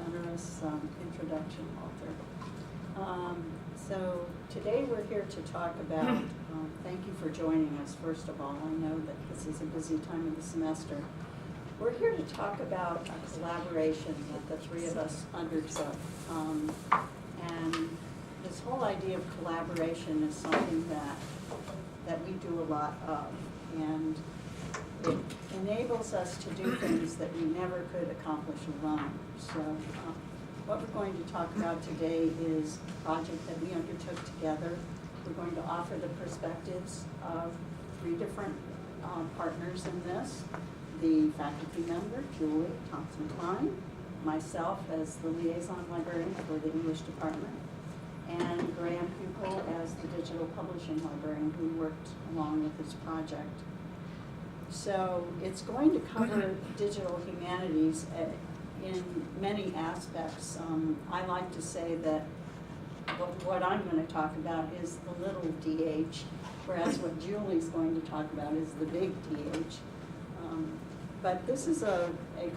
generous introduction, Walter. So today we're here to talk about, thank you for joining us, first of all. I know that this is a busy time of the semester. We're here to talk about a collaboration that the three of us undertook. And this whole idea of collaboration is something that we do a lot of. And it enables us to do things that we never could accomplish alone. So what we're going to talk about today is a project that we undertook together. We're going to offer the perspectives of three different partners in this. The faculty member, Julie Thompson Klein, myself as the liaison librarian for the English department, and Graham Hukill as the digital publishing librarian who worked along with this project. So it's going to cover digital humanities in many aspects. I like to say that what I'm going to talk about is the little DH, whereas what Julie's going to talk about is the big DH. But this is a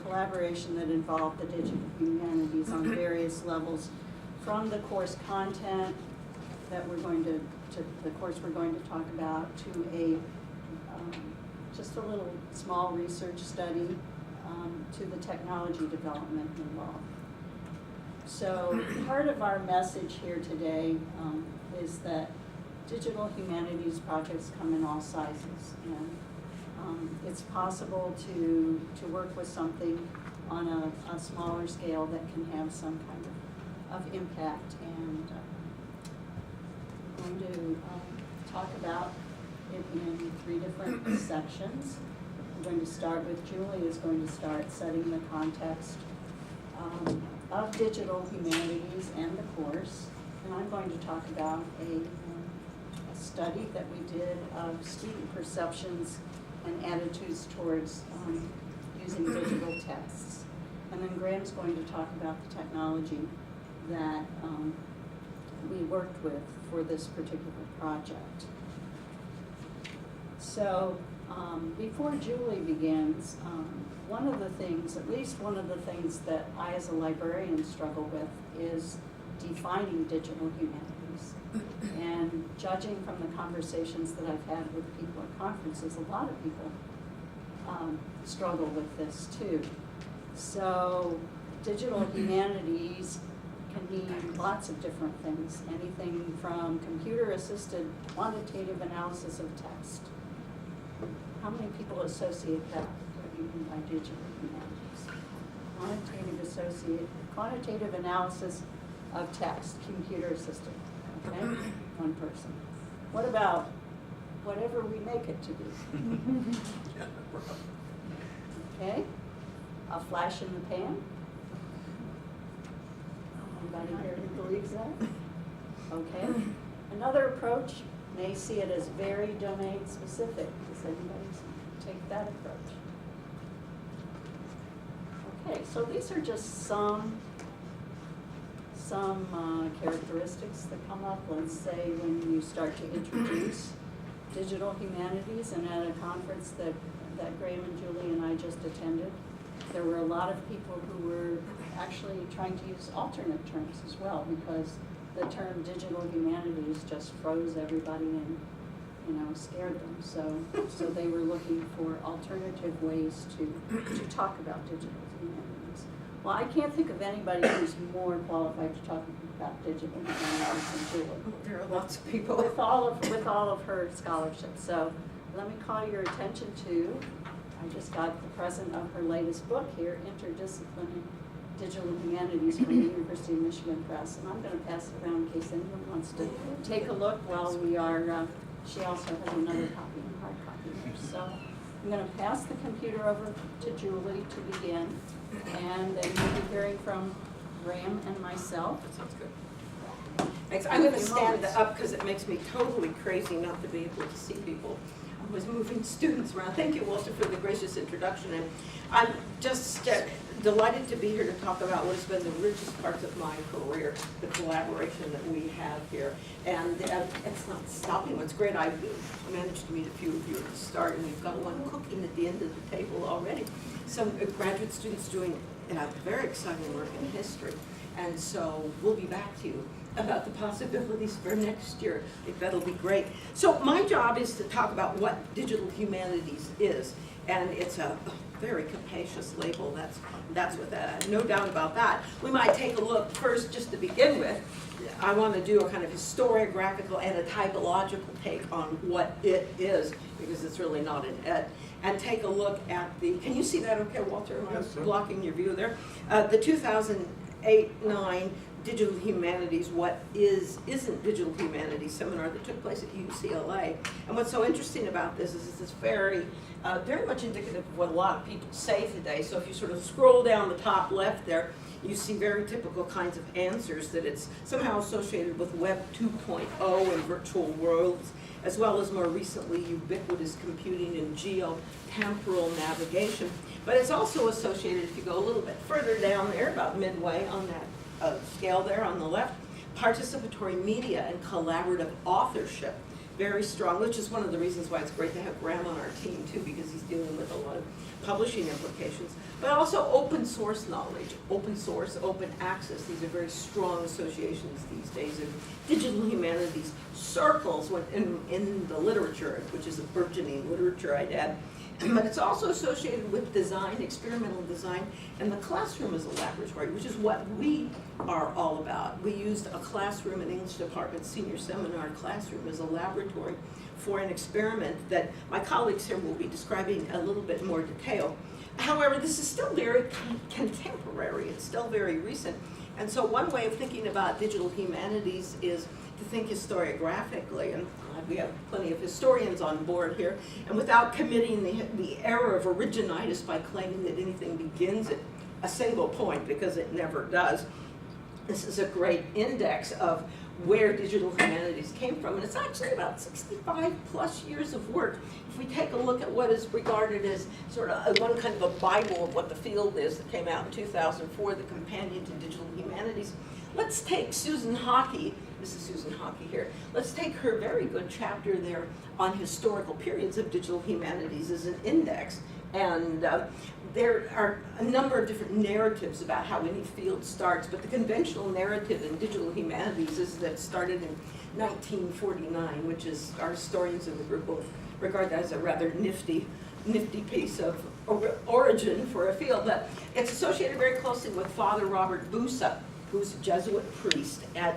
collaboration that involved the digital humanities on various levels, from the course content that we're going to the course we're going to talk about, to a just a little small research study, to the technology development involved. So part of our message here today is that digital humanities projects come in all sizes, and it's possible to work with something on a smaller scale that can have some kind of impact. And I'm going to talk about it in three different sections. I'm going to start with Julie is going to start setting the context of digital humanities and the course. And I'm going to talk about a study that we did of student perceptions and attitudes towards using digital texts. And then Graham's going to talk about the technology that we worked with for this particular project. So before Julie begins, one of the things, at least one of the things that I as a librarian struggle with is defining digital humanities. And judging from the conversations that I've had with people at conferences, a lot of people struggle with this too. So digital humanities can mean lots of different things, anything from computer-assisted quantitative analysis of text. How many people associate that with what you mean by digital humanities? Quantitative analysis of text, computer-assisted, okay? One person. What about whatever we make it to be? Okay? A flash in the pan? Anybody here who believes that? Okay. Another approach may see it as very domain specific. Does anybody take that approach? Okay, so these are just some characteristics that come up, let's say, when you start to introduce digital humanities. And at a conference that Graham and Julie and I just attended, there were a lot of people who were actually trying to use alternate terms as well, because the term digital humanities just froze everybody and, scared them. So they were looking for alternative ways to talk about digital humanities. Well, I can't think of anybody who's more qualified to talk about digital humanities than Julie. There are lots of people. With all of her scholarship. So let me call your attention to, I just got the present of her latest book here, Interdisciplinary Digital Humanities from the University of Michigan Press. And I'm going to pass it around in case anyone wants to take a look while we are, she also has another copy, a hard copy there. So I'm going to pass the computer over to Julie to begin, and then we'll be hearing from Graham and myself. That sounds good. Thanks. I'm going to stand up because it makes me totally crazy not to be able to see people. I was moving students around. Thank you, Walter, for the gracious introduction. And I'm just delighted to be here to talk about what has been the richest parts of my career, the collaboration that we have here. And it's not stopping. What's great, I managed to meet a few of you at the start, and we've got one cooking at the end of the table already. Some graduate students doing very exciting work in history. And so we'll be back to you about the possibilities for next year. I think that'll be great. So my job is to talk about what digital humanities is. And it's a very capacious label, that's what that, no doubt about that. We might take a look first, just to begin with. I want to do a kind of historiographical and a typological take on what it is, because it's really not an ed. And take a look at the, can you see that okay, Walter? Am I blocking your view there? The 2008-9 Digital Humanities, What Isn't Digital Humanities seminar that took place at UCLA. And what's so interesting about this is it's very much indicative of what a lot of people say today. So if you sort of scroll down the top left there, you see very typical kinds of answers, that it's somehow associated with Web 2.0 and virtual worlds, as well as more recently ubiquitous computing and geotemporal navigation. But it's also associated, if you go a little bit further down there, about midway on that scale there on the left, participatory media and collaborative authorship. Very strong, which is one of the reasons why it's great to have Graham on our team too, because he's dealing with a lot of publishing implications. But also open source knowledge, open source, open access. These are very strong associations these days of digital humanities circles in the literature, which is a burgeoning literature, I'd add. But it's also associated with design, experimental design, and the classroom as a laboratory, which is what we are all about. We used a classroom in English department senior seminar classroom as a laboratory for an experiment that my colleagues here will be describing a little bit more detail. However, this is still very contemporary. It's still very recent. And so one way of thinking about digital humanities is to think historiographically, and we have plenty of historians on board here, and without committing the error of originitis by claiming that anything begins at a single point, because it never does. This is a great index of where digital humanities came from, and it's actually about 65 plus years of work. If we take a look at what is regarded as sort of one kind of a Bible of what the field is that came out in 2004, the Companion to Digital Humanities, let's take Susan Hukill. This is Susan Hukill here. Let's take her very good chapter there on historical periods of digital humanities as an index. And there are a number of different narratives about how any field starts, but the conventional narrative in digital humanities is that it started in 1949, which is our historians in the group will regard that as a rather nifty piece of origin for a field. But it's associated very closely with Father Robert Busa, who's a Jesuit priest, and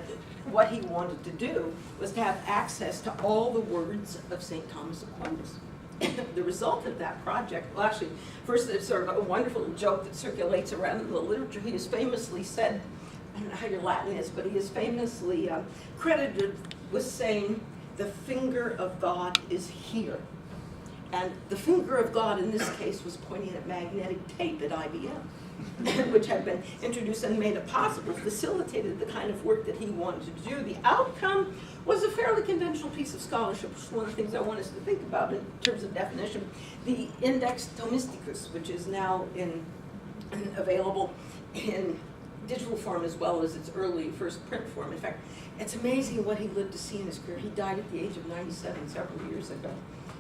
what he wanted to do was to have access to all the words of St. Thomas Aquinas. The result of that project, well actually, first it's sort of a wonderful joke that circulates around in the literature. He has famously said, I don't know how your Latin is, but he is famously credited with saying, the finger of God is here. And the finger of God in this case was pointing at magnetic tape at IBM, which had been introduced and made it possible, facilitated the kind of work that he wanted to do. The outcome was a fairly conventional piece of scholarship, which is one of the things I want us to think about in terms of definition. The Index Thomisticus, which is now available in digital form as well as its early first print form. In fact, it's amazing what he lived to see in his career. He died at the age of 97 several years ago.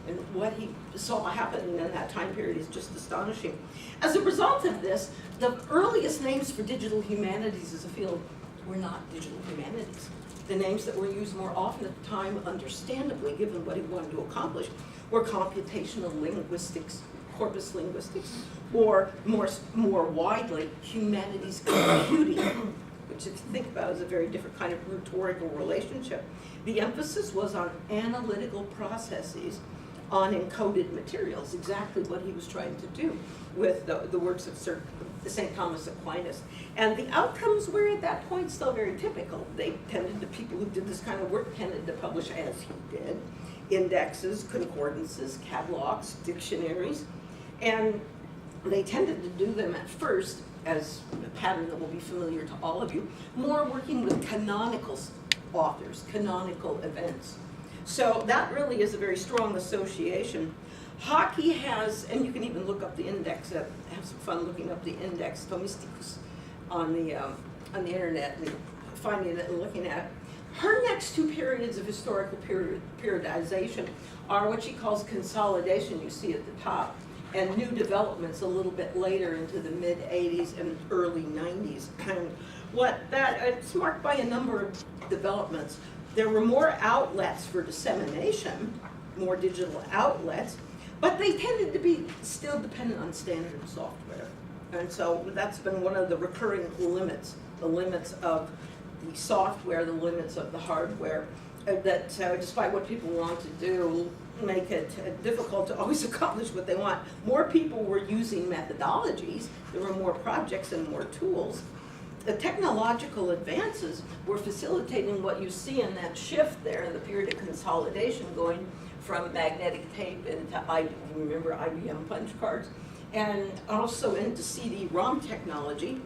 And what he saw happen in that time period is just astonishing. As a result of this, the earliest names for digital humanities as a field were not digital humanities. The names that were used more often at the time, understandably, given what he wanted to accomplish, were computational linguistics, corpus linguistics, or more widely, humanities computing, which if you think about is a very different kind of rhetorical relationship. The emphasis was on analytical processes, on encoded materials, exactly what he was trying to do with the works of St. Thomas Aquinas. And the outcomes were at that point still very typical. The people who did this kind of work tended to publish, as he did, indexes, concordances, catalogs, dictionaries, and they tended to do them at first, as a pattern that will be familiar to all of you, more working with canonical authors, canonical events. So that really is a very strong association. Hukill has, and you can even look up the index, have some fun looking up the Index Thomisticus on the internet and finding it and looking at it. Her next two periods of historical periodization are what she calls consolidation, you see at the top, and new developments a little bit later into the mid-'80s and early '90s. And it's marked by a number of developments. There were more outlets for dissemination, more digital outlets, but they tended to be still dependent on standard software. And so that's been one of the recurring limits, the limits of the software, the limits of the hardware, that despite what people want to do, make it difficult to always accomplish what they want. More people were using methodologies, there were more projects and more tools. The technological advances were facilitating what you see in that shift there in the period of consolidation, going from magnetic tape into IBM punch cards, and also into CD-ROM technology.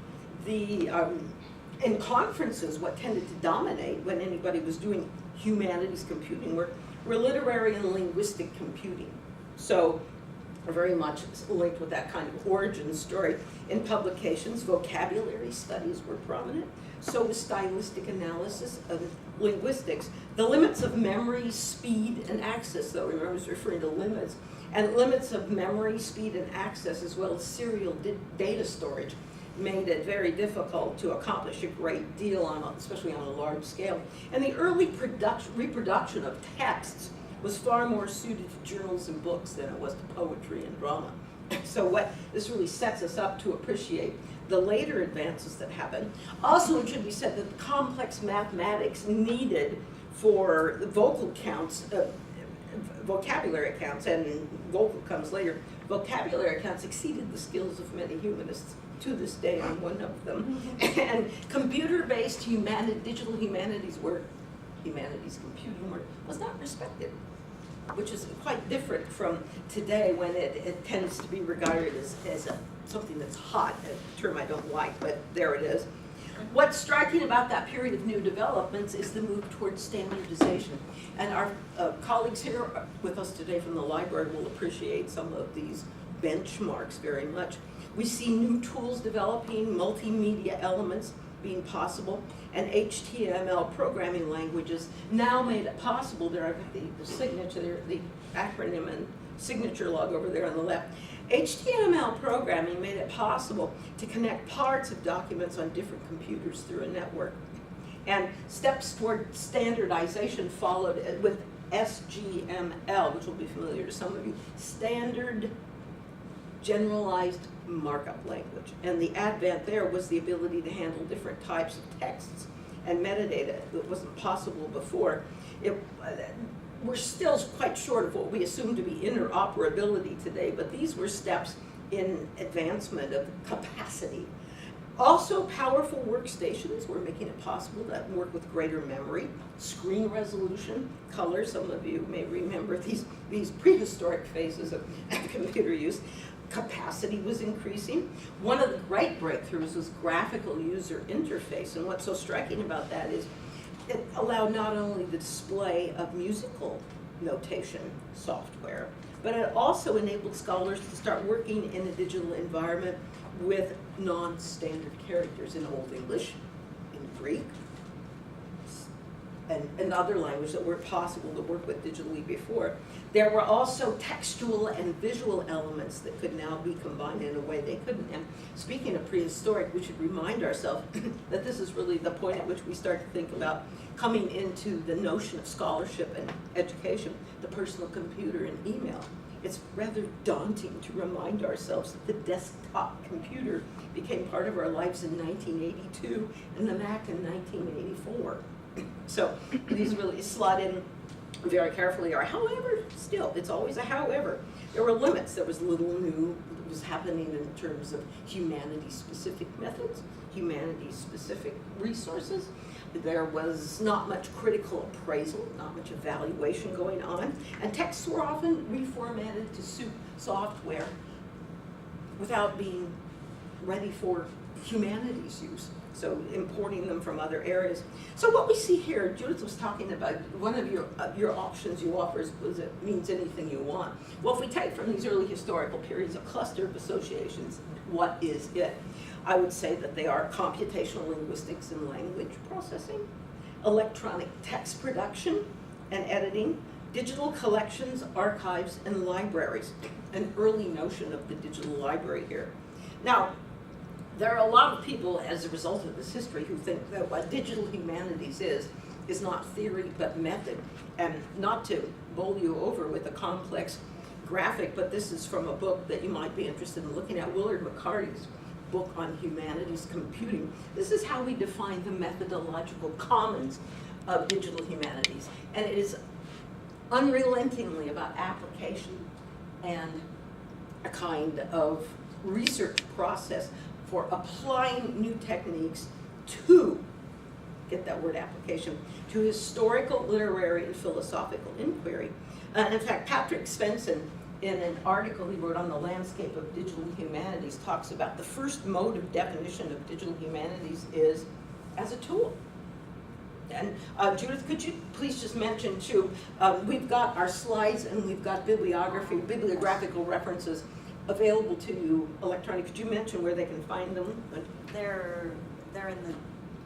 In conferences, what tended to dominate when anybody was doing humanities computing were literary and linguistic computing. So very much linked with that kind of origin story. In publications, vocabulary studies were prominent. So was stylistic analysis of linguistics. The limits of memory, speed, and access, though, remember I was referring to limits, and limits of memory, speed, and access, as well as serial data storage, made it very difficult to accomplish a great deal, especially on a large scale. And the early reproduction of texts was far more suited to journals and books than it was to poetry and drama. So what this really sets us up to appreciate the later advances that happened. Also, it should be said that the complex mathematics needed for the vocal counts, vocabulary counts, and vocal comes later, vocabulary counts exceeded the skills of many humanists. To this day, I'm one of them. And computer-based digital humanities work, humanities computing work, was not respected, which is quite different from today when it tends to be regarded as something that's hot, a term I don't like, but there it is. What's striking about that period of new developments is the move towards standardization. And our colleagues here with us today from the library will appreciate some of these benchmarks very much. We see new tools developing, multimedia elements being possible, and HTML programming languages now made it possible. There are the signature, the acronym and signature log over there on the left. HTML programming made it possible to connect parts of documents on different computers through a network. And steps toward standardization followed with SGML, which will be familiar to some of you, Standard Generalized Markup Language. And the advent there was the ability to handle different types of texts and metadata that wasn't possible before. We're still quite short of what we assume to be interoperability today, but these were steps in advancement of capacity. Also, powerful workstations were making it possible to work with greater memory, screen resolution, color. Some of you may remember these prehistoric phases of computer use. Capacity was increasing. One of the great breakthroughs was graphical user interface, and what's so striking about that is it allowed not only the display of musical notation software, but it also enabled scholars to start working in a digital environment with non-standard characters in Old English, in Greek, and other languages that weren't possible to work with digitally before. There were also textual and visual elements that could now be combined in a way they couldn't. And speaking of prehistoric, we should remind ourselves that this is really the point at which we start to think about coming into the notion of scholarship and education, the personal computer and email. It's rather daunting to remind ourselves that the desktop computer became part of our lives in 1982 and the Mac in 1984. So these really slot in very carefully. Or however, still, it's always a however. There were limits. There was little new that was happening in terms of humanity-specific methods, humanity-specific resources. There was not much critical appraisal, not much evaluation going on, and texts were often reformatted to suit software without being ready for humanities use, so importing them from other areas. So what we see here, Judith was talking about one of your options you offer was it means anything you want. Well, if we take from these early historical periods a cluster of associations, what is it? I would say that they are computational linguistics and language processing, electronic text production and editing, digital collections, archives, and libraries, an early notion of the digital library here. Now, there are a lot of people, as a result of this history, who think that what digital humanities is not theory but method. And not to bowl you over with a complex graphic, but this is from a book that you might be interested in looking at, Willard McCarty's book on humanities computing. This is how we define the methodological commons of digital humanities. And it is unrelentingly about application and a kind of research process for applying new techniques to, get that word application, to historical, literary, and philosophical inquiry. And in fact, Patrick Svensson, in an article he wrote on the landscape of digital humanities, talks about the first mode of definition of digital humanities is as a tool. And Judith, could you please just mention too, we've got our slides and we've got bibliographical references available to you electronically. Could you mention where they can find them? They're in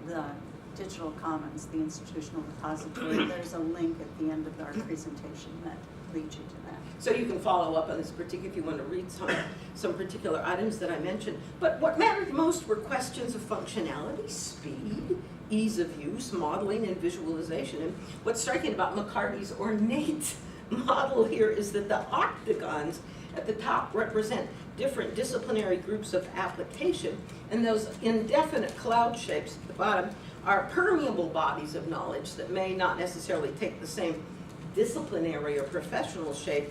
the Digital Commons, the institutional repository. There's a link at the end of our presentation that leads you to that. So you can follow up on this particular, if you want to read some particular items that I mentioned. But what mattered most were questions of functionality, speed, ease of use, modeling, and visualization. And what's striking about McCarty's ornate model here is that the octagons at the top represent different disciplinary groups of application, and those indefinite cloud shapes at the bottom are permeable bodies of knowledge that may not necessarily take the same disciplinary or professional shape.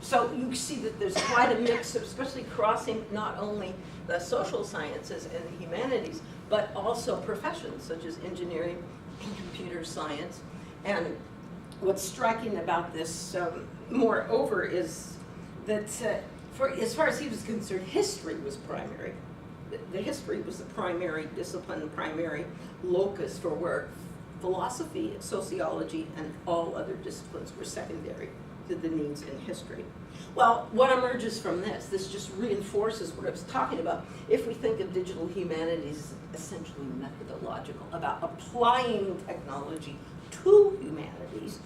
So you see that there's quite a mix, especially crossing not only the social sciences and the humanities, but also professions such as engineering and computer science. And what's striking about this, moreover, is that as far as he was concerned, history was primary. The history was the primary discipline, primary locus for work. Philosophy, sociology, and all other disciplines were secondary to the needs in history. Well, what emerges from this just reinforces what I was talking about. If we think of digital humanities as essentially methodological, about applying technology to humanities,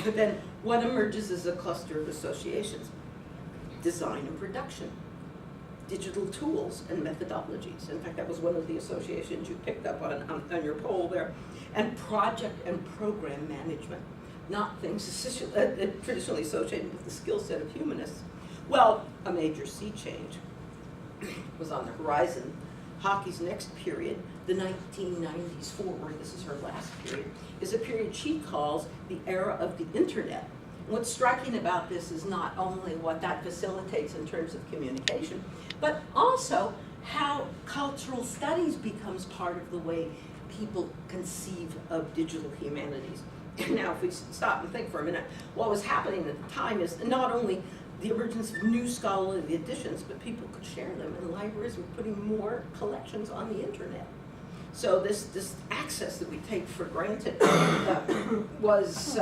then what emerges is a cluster of associations: design and production, digital tools and methodologies. In fact, that was one of the associations you picked up on your poll there. And project and program management, not things traditionally associated with the skill set of humanists. Well, a major sea change was on the horizon. Hockey's next period, the 1990s forward, this is her last period, is a period she calls the era of the internet. What's striking about this is not only what that facilitates in terms of communication, but also how cultural studies becomes part of the way people conceive of digital humanities. Now, if we stop and think for a minute, what was happening at the time is not only the emergence of new scholarly editions, but people could share them, and libraries were putting more collections on the internet. So this access that we take for granted was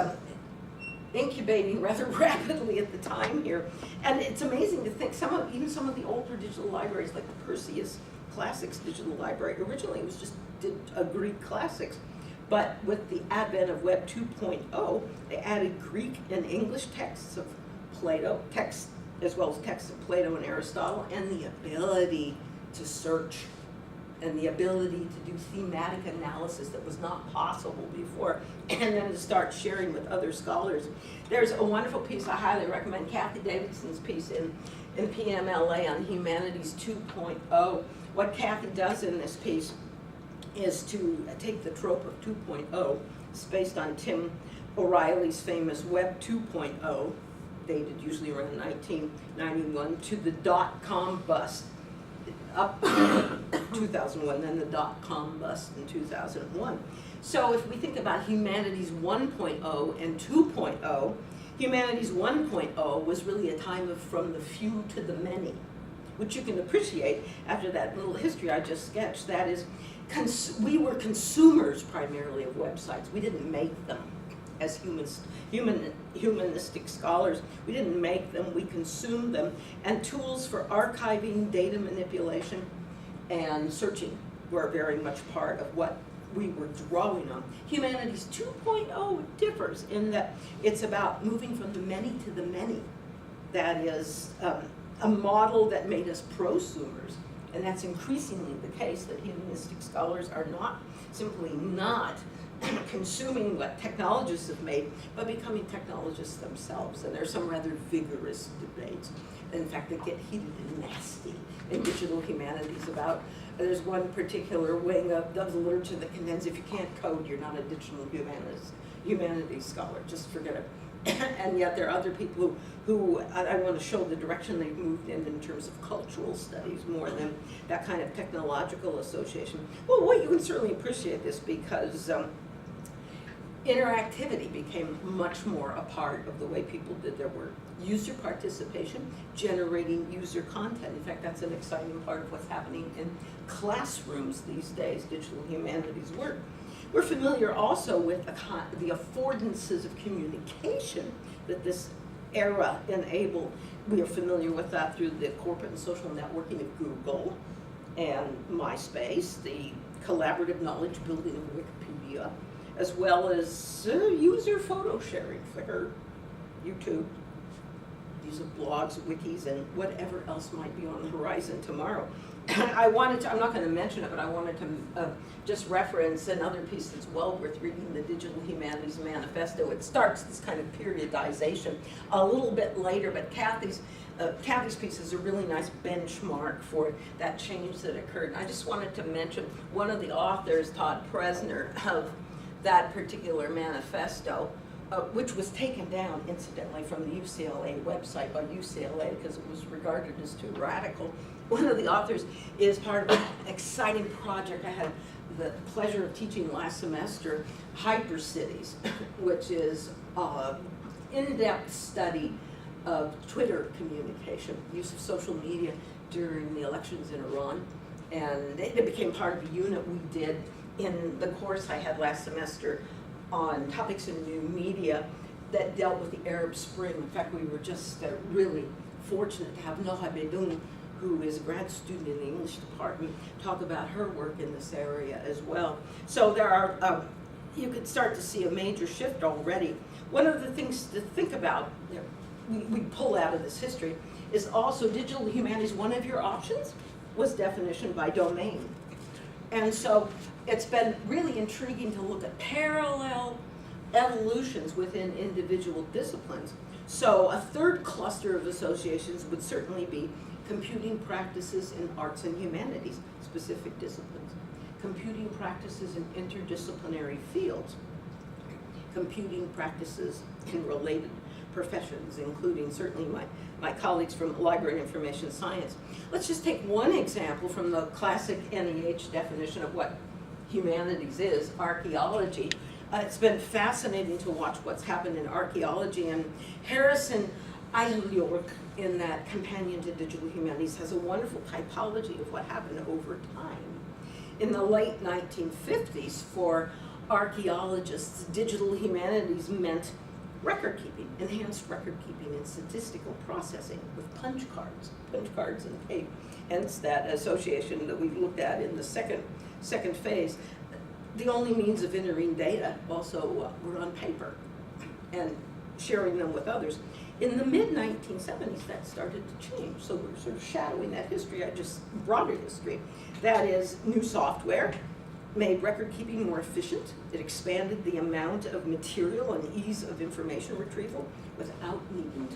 incubating rather rapidly at the time here. And it's amazing to think even some of the older digital libraries, like the Perseus Classics Digital Library, originally it was just Greek classics. But with the advent of Web 2.0, they added Greek and English texts of Plato, texts as well as texts of Plato and Aristotle, and the ability to search and the ability to do thematic analysis that was not possible before, and then to start sharing with other scholars. There's a wonderful piece I highly recommend, Kathy Davidson's piece in PMLA on Humanities 2.0. What Kathy does in this piece is to take the trope of 2.0. It's based on Tim O'Reilly's famous Web 2.0, dated usually around 1991, to the dot-com bust up 2001, then the dot-com bust in 2001. So if we think about Humanities 1.0 and 2.0, Humanities 1.0 was really a time of from the few to the many, which you can appreciate after that little history I just sketched. That is, we were consumers primarily of websites. We didn't make them as humanistic scholars. We didn't make them, we consumed them. And tools for archiving, data manipulation, and searching were very much part of what we were drawing on. Humanities 2.0 differs in that it's about moving from the many to the many. That is a model that made us prosumers, and that's increasingly the case, that humanistic scholars are simply not consuming what technologists have made, but becoming technologists themselves. And there's some rather vigorous debates, in fact, that get heated and nasty in digital humanities about, there's one particular wing of the literature that contends if you can't code, you're not a digital humanities scholar, just forget it. And yet there are other people who I want to show the direction they've moved in terms of cultural studies more than that kind of technological association. Well, you can certainly appreciate this because interactivity became much more a part of the way people did their work. User participation, generating user content. In fact, that's an exciting part of what's happening in classrooms these days, digital humanities work. We're familiar also with the affordances of communication that this era enabled. We are familiar with that through the corporate and social networking of Google and MySpace, the collaborative knowledge building of Wikipedia, as well as user photo sharing, Flickr, YouTube, use of blogs, wikis, and whatever else might be on the horizon tomorrow. I'm not going to mention it, but I wanted to just reference another piece that's well worth reading, the Digital Humanities Manifesto. It starts this kind of periodization a little bit later, but Kathy's piece is a really nice benchmark for that change that occurred. And I just wanted to mention one of the authors, Todd Presner, of that particular manifesto, which was taken down, incidentally, from the UCLA website by UCLA because it was regarded as too radical. One of the authors is part of an exciting project I had the pleasure of teaching last semester, Hypercities, which is an in-depth study of Twitter communication, use of social media during the elections in Iran. And it became part of a unit we did in the course I had last semester on topics in new media that dealt with the Arab Spring. In fact, we were just really fortunate to have Noha Bedoun, who is a grad student in the English department, talk about her work in this area as well. So there are, you could start to see a major shift already. One of the things to think about, we pull out of this history, is also digital humanities. One of your options was definition by domain. And so it's been really intriguing to look at parallel evolutions within individual disciplines. So a third cluster of associations would certainly be computing practices in arts and humanities, specific disciplines, computing practices in interdisciplinary fields, computing practices in related professions, including certainly my colleagues from Library and Information Science. Let's just take one example from the classic NEH definition of what humanities is, archaeology. It's been fascinating to watch what's happened in archaeology, and Harrison Eilyork, in that Companion to Digital Humanities, has a wonderful typology of what happened over time. In the late 1950s, for archaeologists, digital humanities meant record keeping, enhanced record keeping and statistical processing with punch cards and tape. Hence that association that we've looked at in the second phase. The only means of entering data also were on paper and sharing them with others. In the mid-1970s, that started to change. So we're sort of shadowing that history, broader history. That is, new software made record keeping more efficient. It expanded the amount of material and ease of information retrieval without needing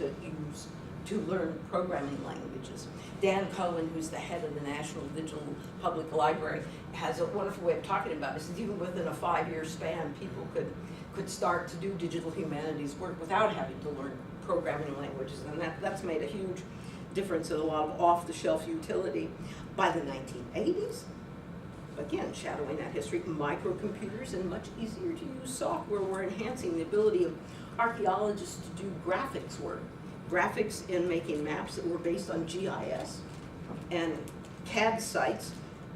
to learn programming languages. Dan Cohen, who's the head of the National Digital Public Library, has a wonderful way of talking about it. He says even within a 5-year span, people could start to do digital humanities work without having to learn programming languages, and that's made a huge difference in a lot of off-the-shelf utility. By the 1980s, again, shadowing that history, microcomputers and much easier to use software were enhancing the ability of archaeologists to do graphics work. Graphics in making maps that were based on GIS and CAD sites,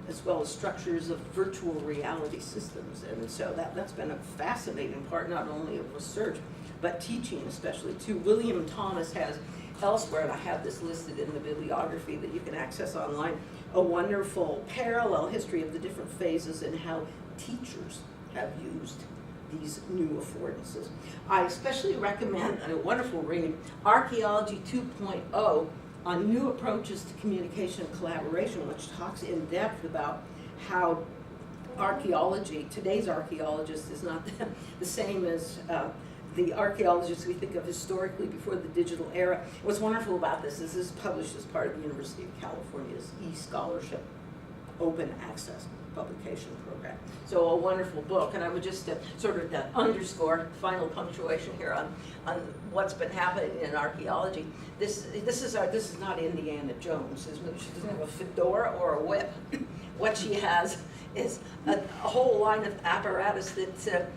as well as structures of virtual reality systems. And so that's been a fascinating part, not only of research, but teaching especially too. William Thomas has elsewhere, and I have this listed in the bibliography that you can access online, a wonderful parallel history of the different phases and how teachers have used these new affordances. I especially recommend a wonderful read, Archaeology 2.0 on New Approaches to Communication and Collaboration, which talks in depth about how archaeology, today's archaeologist is not the same as the archaeologists we think of historically before the digital era. What's wonderful about this is published as part of the University of California's e-scholarship open access publication program. So a wonderful book, and I would just sort of underscore final punctuation here on what's been happening in archaeology. This is not Indiana Jones. She doesn't have a fedora or a whip. What she has is a whole line of apparatus that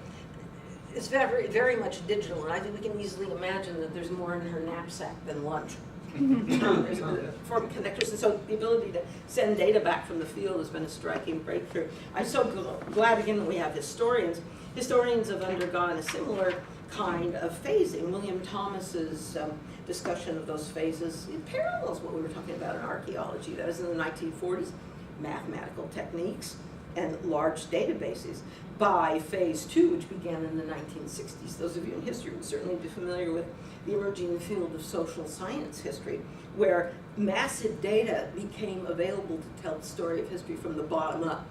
is very, very much digital, and I think we can easily imagine that there's more in her knapsack than lunch. There's form connectors, and so the ability to send data back from the field has been a striking breakthrough. I'm so glad again that we have historians. Historians have undergone a similar kind of phasing. William Thomas's discussion of those phases, it parallels what we were talking about in archaeology. That was in the 1940s, mathematical techniques and large databases. By phase 2, which began in the 1960s, those of you in history would certainly be familiar with the emerging field of social science history, where massive data became available to tell the story of history from the bottom up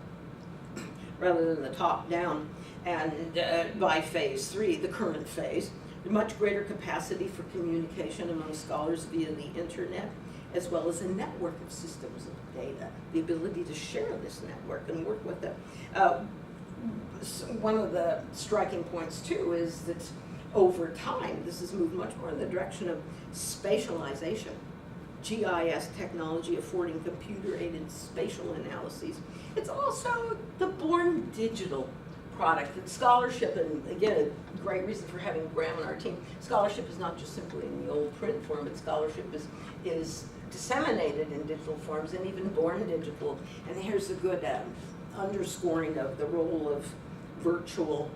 rather than the top down. And by phase 3, the current phase, much greater capacity for communication among scholars via the internet, as well as a network of systems of data, the ability to share this network and work with it. One of the striking points too is that over time, this has moved much more in the direction of spatialization. GIS technology affording computer-aided spatial analyses. It's also the born digital product that scholarship, and again, a great reason for having Graham on our team, scholarship is not just simply in the old print form, but scholarship is disseminated in digital forms and even born digital. And here's a good underscoring of the role of virtual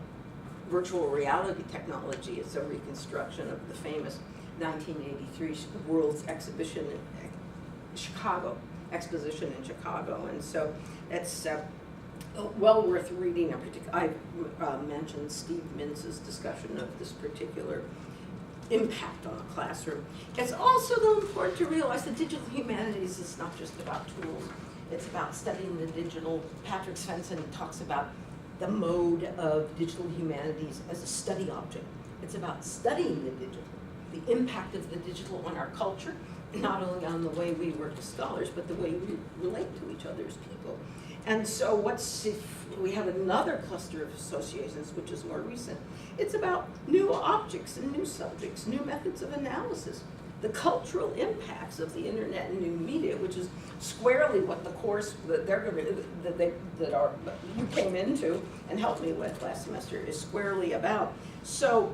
reality technology. It's a reconstruction of the famous 1983 World's Exhibition in Chicago, Exposition in Chicago. And so it's well worth reading. I mentioned Steve Mintz's discussion of this particular impact on the classroom. It's also though important to realize that digital humanities is not just about tools. It's about studying the digital. Patrick Svensson talks about the mode of digital humanities as a study object. It's about studying the digital, the impact of the digital on our culture, not only on the way we work as scholars, but the way we relate to each other as people. And so we have another cluster of associations, which is more recent. It's about new objects and new subjects, new methods of analysis, the cultural impacts of the internet and new media, which is squarely what the course that you came into and helped me with last semester is squarely about. So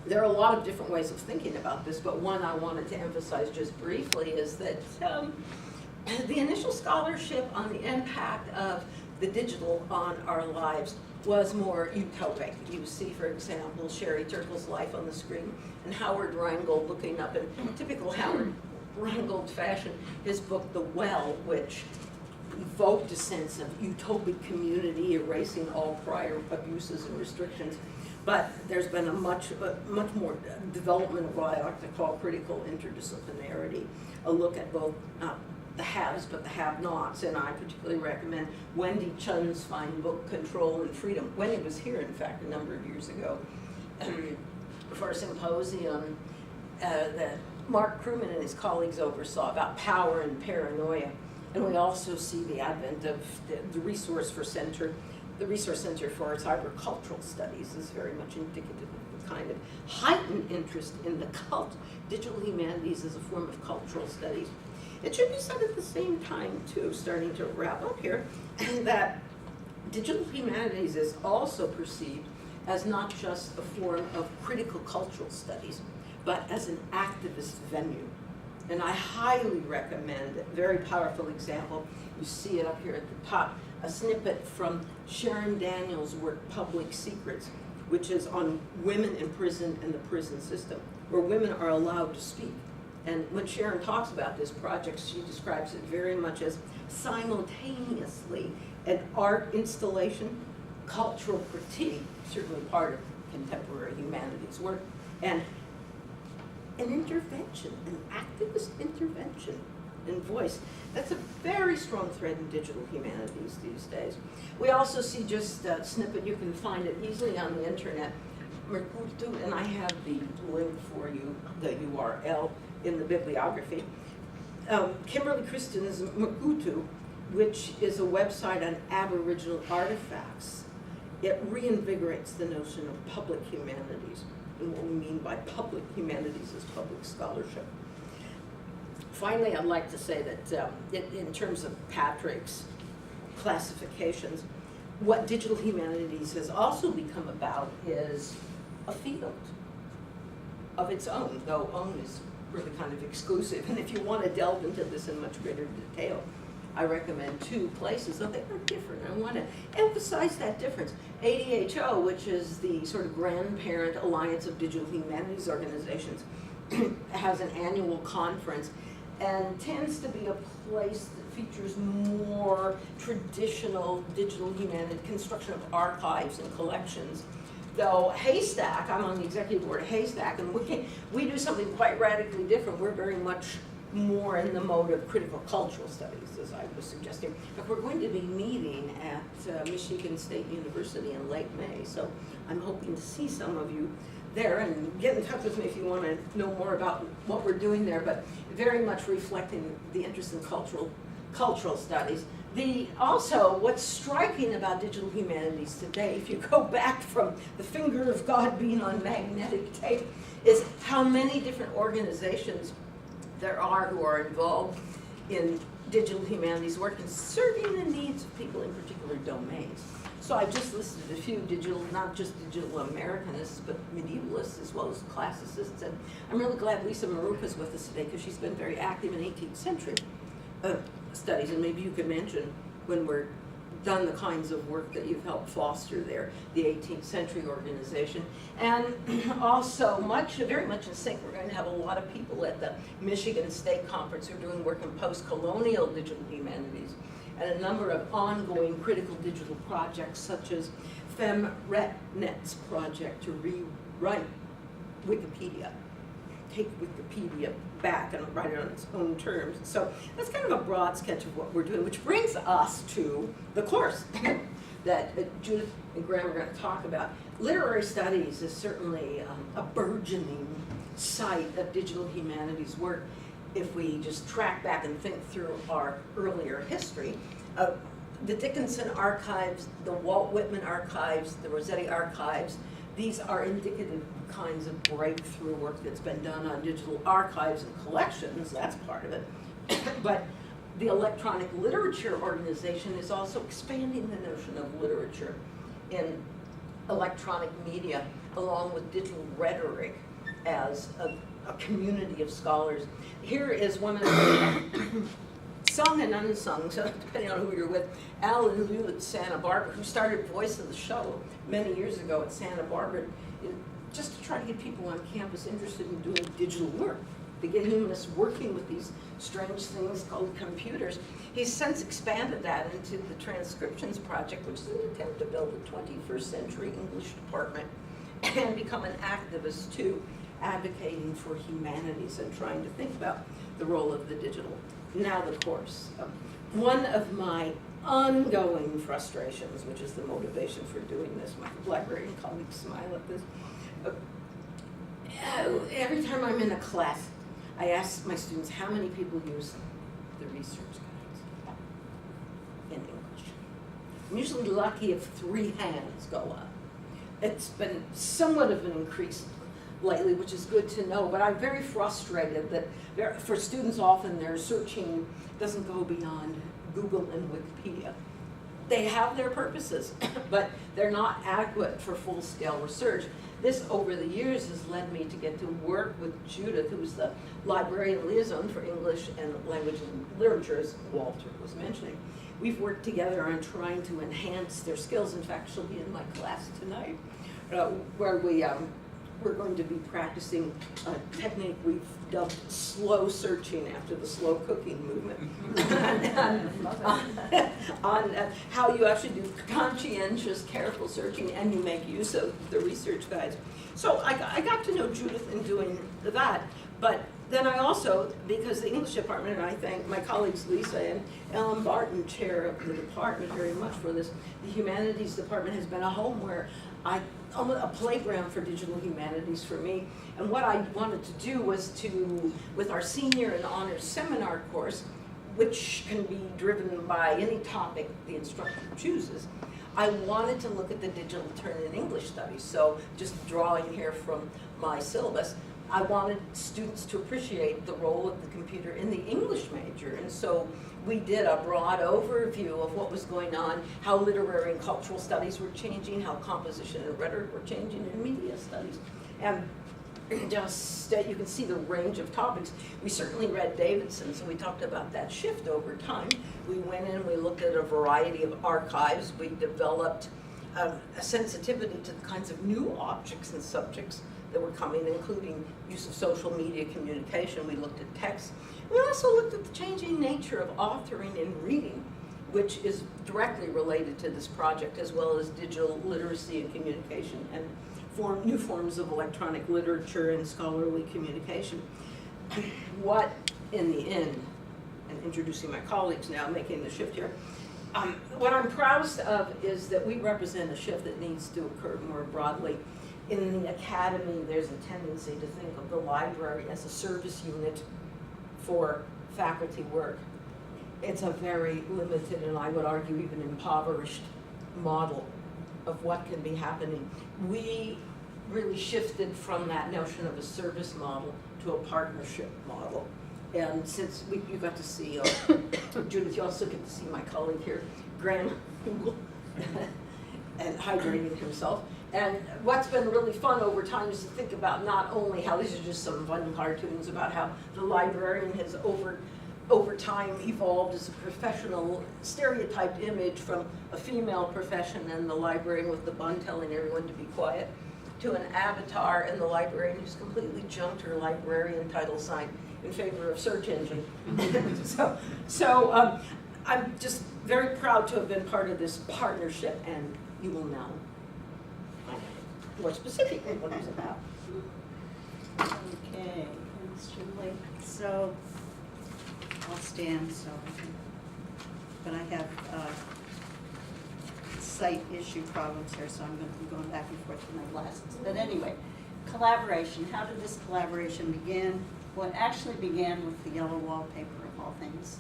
there are a lot of different ways of thinking about this, but one I wanted to emphasize just briefly is that the initial scholarship on the impact of the digital on our lives was more utopic. You see, for example, Sherry Turkle's life on the screen, and Howard Rheingold looking up in typical Howard Rheingold fashion, his book, The Well, which evoked a sense of utopic community, erasing all prior abuses and restrictions. But there's been a much more development of what I like to call critical interdisciplinarity, a look at both the haves but the have-nots, and I particularly recommend Wendy Chun's fine book, Control and Freedom. Wendy was here, in fact, a number of years ago for a symposium that Mark Crewman and his colleagues oversaw about power and paranoia. And we also see the advent of the Resource Center for Cybercultural Studies is very much indicative of the kind of heightened interest in the digital humanities as a form of cultural studies. It should be said at the same time, too, starting to wrap up here, that digital humanities is also perceived as not just a form of critical cultural studies, but as an activist venue. And I highly recommend a very powerful example. You see it up here at the top, a snippet from Sharon Daniels' work, Public Secrets, which is on women in prison and the prison system, where women are allowed to speak And when Sharon talks about this project, she describes it very much as simultaneously an art installation, cultural critique, certainly part of contemporary humanities work, and an intervention, an activist intervention in voice. That's a very strong thread in digital humanities these days. We also see just a snippet, you can find it easily on the internet, Merkutu, and I have the link for you, the URL in the bibliography. Kimberly Kristen's Merkutu, which is a website on Aboriginal artifacts. It reinvigorates the notion of public humanities. And what we mean by public humanities is public scholarship. Finally, I'd like to say that in terms of Patrick's classifications, what digital humanities has also become about is a field of its own, though own is really kind of exclusive. And if you want to delve into this in much greater detail, I recommend two places, though they are different. I want to emphasize that difference. ADHO, which is the sort of grandparent alliance of digital humanities organizations, has an annual conference and tends to be a place that features more traditional digital humanities, construction of archives and collections. Though Haystack, I'm on the executive board of Haystack, and we do something quite radically different. We're very much more in the mode of critical cultural studies, as I was suggesting. But we're going to be meeting at Michigan State University in late May, so I'm hoping to see some of you there, and get in touch with me if you want to know more about what we're doing there, but very much reflecting the interest in cultural studies. Also, what's striking about digital humanities today, if you go back from the finger of God being on magnetic tape, is how many different organizations there are who are involved in digital humanities work and serving the needs of people in particular domains. So I've just listed a few digital, not just digital Americanists, but medievalists as well as classicists. And I'm really glad Lisa Maruka's with us today because she's been very active in 18th century studies. And maybe you could mention when we're done the kinds of work that you've helped foster there, the 18th century organization. And also very much in sync, we're going to have a lot of people at the Michigan State Conference who are doing work in post-colonial digital humanities, and a number of ongoing critical digital projects such as FemRetNet's project to rewrite Wikipedia, take Wikipedia back and write it on its own terms. So that's kind of a broad sketch of what we're doing, which brings us to the course that Judith and Graham are going to talk about. Literary studies is certainly a burgeoning site of digital humanities work. If we just track back and think through our earlier history, the Dickinson archives, the Walt Whitman archives, the Rossetti archives, these are indicative kinds of breakthrough work that's been done on digital archives and collections, that's part of it. But the Electronic Literature Organization is also expanding the notion of literature in electronic media, along with digital rhetoric as a community of scholars. Here is one of the sung and unsung, so depending on who you're with, Alan Liu at Santa Barbara, who started Voice of the Shuttle many years ago at Santa Barbara, just to try to get people on campus interested in doing digital work, to get humanists working with these strange things called computers. He's since expanded that into the Transcriptions Project, which is an attempt to build a 21st century English department and become an activist too, advocating for humanities and trying to think about the role of the digital. Now the course. One of my ongoing frustrations, which is the motivation for doing this, my librarian colleagues smile at this, every time I'm in a class, I ask my students how many people use the research guides in English. I'm usually lucky if 3 hands go up. It's been somewhat of an increase lately, which is good to know, but I'm very frustrated that for students often their searching doesn't go beyond Google and Wikipedia. They have their purposes, but they're not adequate for full-scale research. This, over the years, has led me to get to work with Judith, who's the librarian liaison for English and Language and Literature, as Walter was mentioning. We've worked together on trying to enhance their skills. In fact, she'll be in my class tonight, where we we're going to be practicing a technique we've dubbed slow searching after the slow cooking movement on how you actually do conscientious, careful searching, and you make use of the research guides. So I got to know Judith in doing that, but then I also, because the English department, and I thank my colleagues Lisa and Ellen Barton, chair of the department, very much for this. The humanities department has been a home where a playground for digital humanities for me. And what I wanted to do was to, with our senior and honors seminar course, which can be driven by any topic the instructor chooses, I wanted to look at the digital turn in English studies. So just drawing here from my syllabus, I wanted students to appreciate the role of the computer in the English major. And so we did a broad overview of what was going on, how literary and cultural studies were changing, how composition and rhetoric were changing in media studies. And just, you can see the range of topics. We certainly read Davidson, so we talked about that shift over time. We went in and we looked at a variety of archives. We developed a sensitivity to the kinds of new objects and subjects that were coming, including use of social media communication. We looked at text. We also looked at the changing nature of authoring and reading, which is directly related to this project, as well as digital literacy and communication and new forms of electronic literature and scholarly communication. What, in the end, and introducing my colleagues now, making the shift here, what I'm proudest of is that we represent a shift that needs to occur more broadly. In the academy, there's a tendency to think of the library as a service unit for faculty work. It's a very limited, and I would argue even impoverished, model of what can be happening. We really shifted from that notion of a service model to a partnership model. And since you got to see, Judith, you also get to see my colleague here, Graham Hukill, and hydrating himself. And what's been really fun over time is to think about not only how, these are just some fun cartoons about how the librarian has over time evolved as a professional stereotyped image from a female profession and the librarian with the bun telling everyone to be quiet, to an avatar in the librarian who's completely junked her librarian title sign in favor of search engine. So I'm just very proud to have been part of this partnership, and you will now more specifically what it's about. Okay, thanks, Julie. So I'll stand, so I can, but I have site issue problems here, so I'm going to be going back and forth with my glasses. But anyway, collaboration. How did this collaboration begin? Well, it actually began with the yellow wallpaper of all things.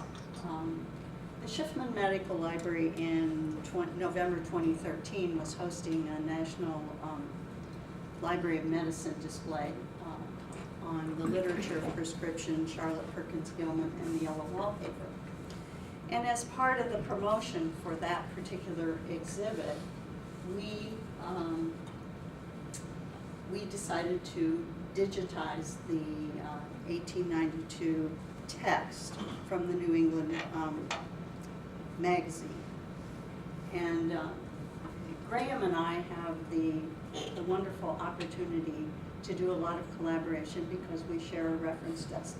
The Schiffman Medical Library in November 2013 was hosting a national Library of Medicine display on the literature of prescription, Charlotte Perkins Gilman, and the yellow wallpaper. And as part of the promotion for that particular exhibit, we decided to digitize the 1892 text from the New England magazine. And Graham and I have the wonderful opportunity to do a lot of collaboration because we share a reference desk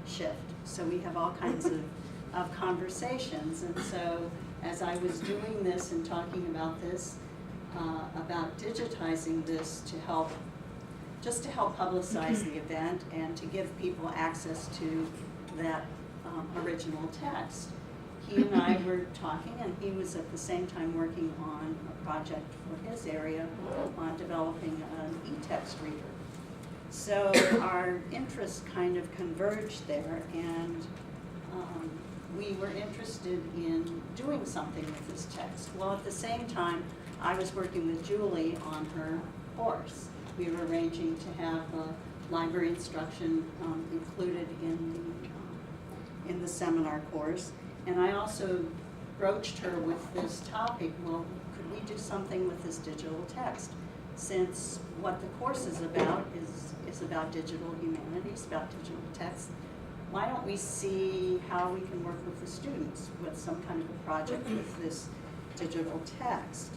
shift. So we have all kinds of conversations. And so as I was doing this and talking about this, about digitizing this to help, just to help publicize the event and to give people access to that original text, he and I were talking, and he was at the same time working on a project for his area on developing an e-text reader. So our interests kind of converged there, and we were interested in doing something with this text. Well, at the same time, I was working with Julie on her course. We were arranging to have library instruction included in the seminar course. And I also broached her with this topic, well, could we do something with this digital text? Since what the course is about is about digital humanities, about digital text, why don't we see how we can work with the students with some kind of a project with this digital text?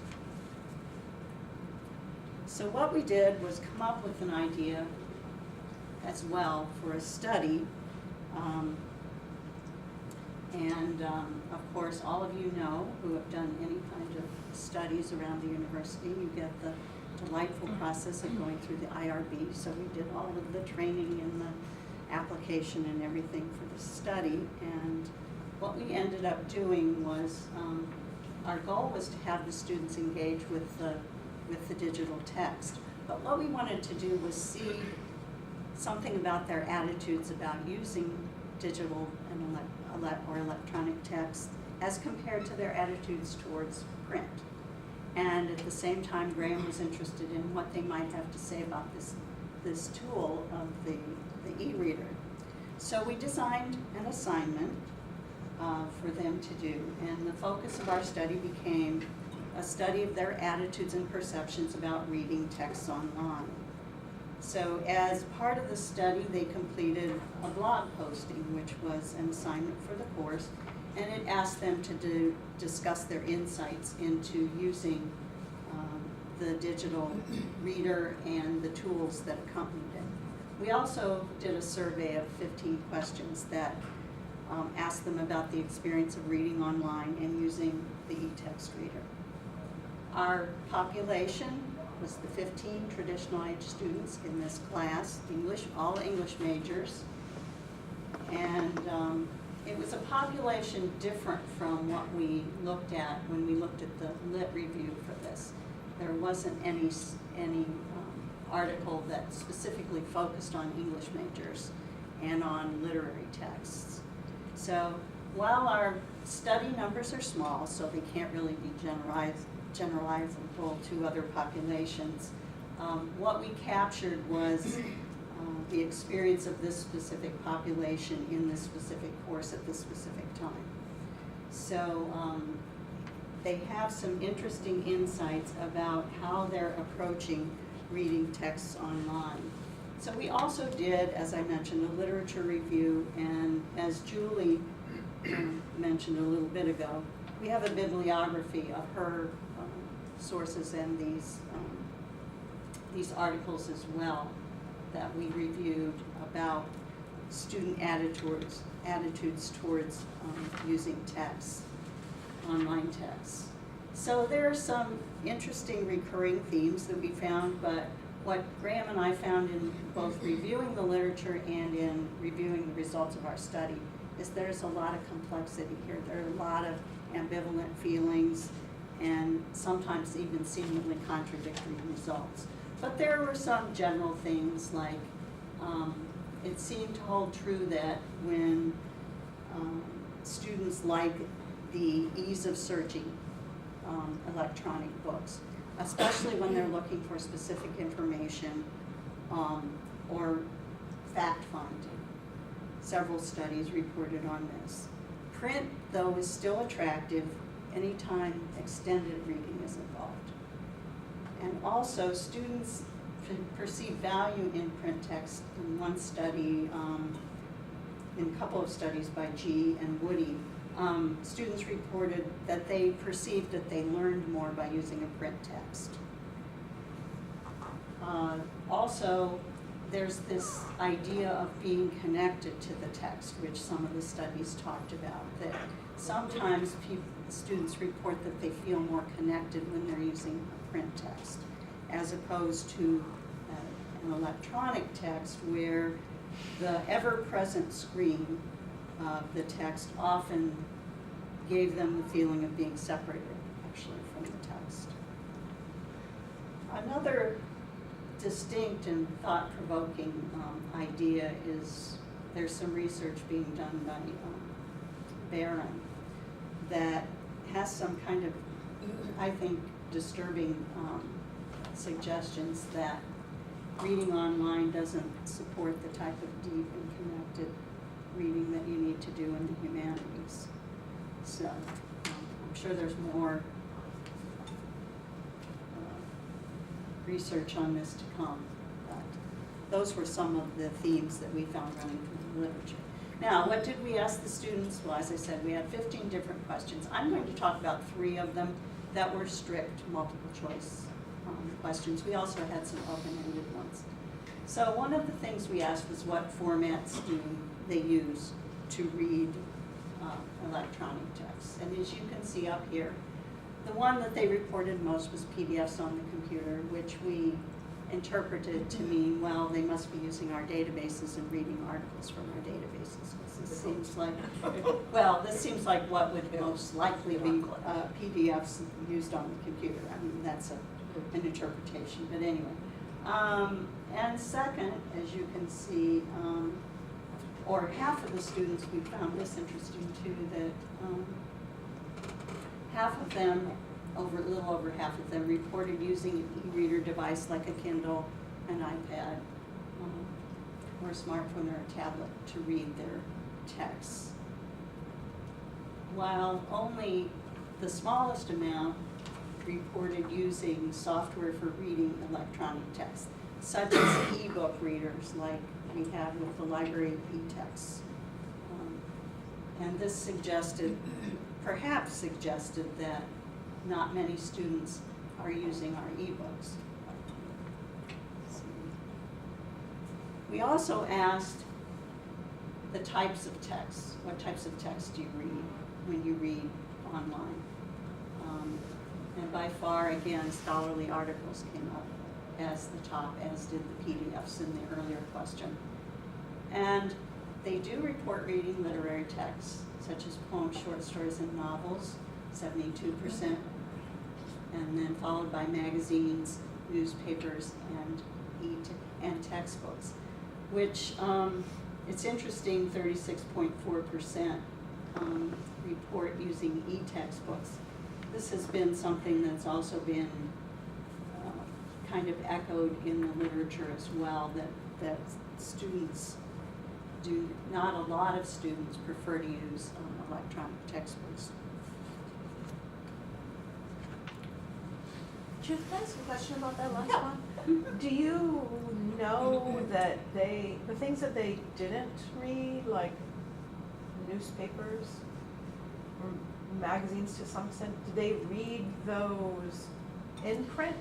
So what we did was come up with an idea as well for a study. Of course, all of you know who have done any kind of studies around the university, you get the delightful process of going through the IRB. So we did all of the training and the application and everything for the study. And what we ended up doing was, our goal was to have the students engage with the digital text. But what we wanted to do was see something about their attitudes about using digital and electronic text as compared to their attitudes towards print. And at the same time, Graham was interested in what they might have to say about this tool of the e-reader. So we designed an assignment for them to do, and the focus of our study became a study of their attitudes and perceptions about reading texts online. So as part of the study, they completed a blog posting, which was an assignment for the course, and it asked them to discuss their insights into using the digital reader and the tools that accompanied it. We also did a survey of 15 questions that asked them about the experience of reading online and using the e-text reader. Our population was the 15 traditional age students in this class, all English majors. And it was a population different from what we looked at when we looked at the lit review for this. There wasn't any article that specifically focused on English majors and on literary texts. So while our study numbers are small, so they can't really be generalizable to other populations, what we captured was the experience of this specific population in this specific course at this specific time. So they have some interesting insights about how they're approaching reading texts online. So we also did, as I mentioned, a literature review, and as Julie mentioned a little bit ago, we have a bibliography of her sources and these articles as well that we reviewed about student attitudes towards using texts, online texts. So there are some interesting recurring themes that we found, but what Graham and I found in both reviewing the literature and in reviewing the results of our study is there's a lot of complexity here. There are a lot of ambivalent feelings and sometimes even seemingly contradictory results. But there were some general things like it seemed to hold true that when students like the ease of searching electronic books, especially when they're looking for specific information or fact-finding. Several studies reported on this. Print, though, is still attractive anytime extended reading is involved. And also, students perceive value in print text. In one study, in a couple of studies by G and Woody, students reported that they perceived that they learned more by using a print text. Also, there's this idea of being connected to the text, which some of the studies talked about, that sometimes students report that they feel more connected when they're using a print text, as opposed to an electronic text where the ever-present screen of the text often gave them the feeling of being separated, actually, from the text. Another distinct and thought-provoking idea is there's some research being done by Barron that has some kind of, I think, disturbing suggestions that reading online doesn't support the type of deep and connected reading that you need to do in the humanities. So I'm sure there's more research on this to come, but those were some of the themes that we found running through the literature. Now, what did we ask the students? Well, as I said, we had 15 different questions. I'm going to talk about 3 of them that were strict multiple choice questions. We also had some open-ended ones. So one of the things we asked was what formats do they use to read electronic text. And as you can see up here, the one that they reported most was PDFs on the computer, which we interpreted to mean, well, they must be using our databases and reading articles from our databases. This seems like, well, this seems like what would most likely be PDFs used on the computer. I mean, that's an interpretation, but anyway. And second, as you can see, or half of the students, we found this interesting too, that half of them, a little over half of them, reported using an e-reader device like a Kindle, an iPad, or a smartphone or a tablet to read their texts. While only the smallest amount reported using software for reading electronic text, such as e-book readers like we have with the library of e-texts. And this suggested, perhaps suggested, that not many students are using our e-books. We also asked the types of texts. What types of text do you read when you read online? And by far, again, scholarly articles came up as the top, as did the PDFs in the earlier question. And they do report reading literary texts, such as poems, short stories, and novels, 72%, and then followed by magazines, newspapers, and textbooks, which it's interesting, 36.4% report using e-textbooks. This has been something that's also been kind of echoed in the literature as well, that students do, not a lot of students prefer to use electronic textbooks. Judith, can I ask a question about that last one? Do you know that the things that they didn't read, like newspapers or magazines to some extent, do they read those in print?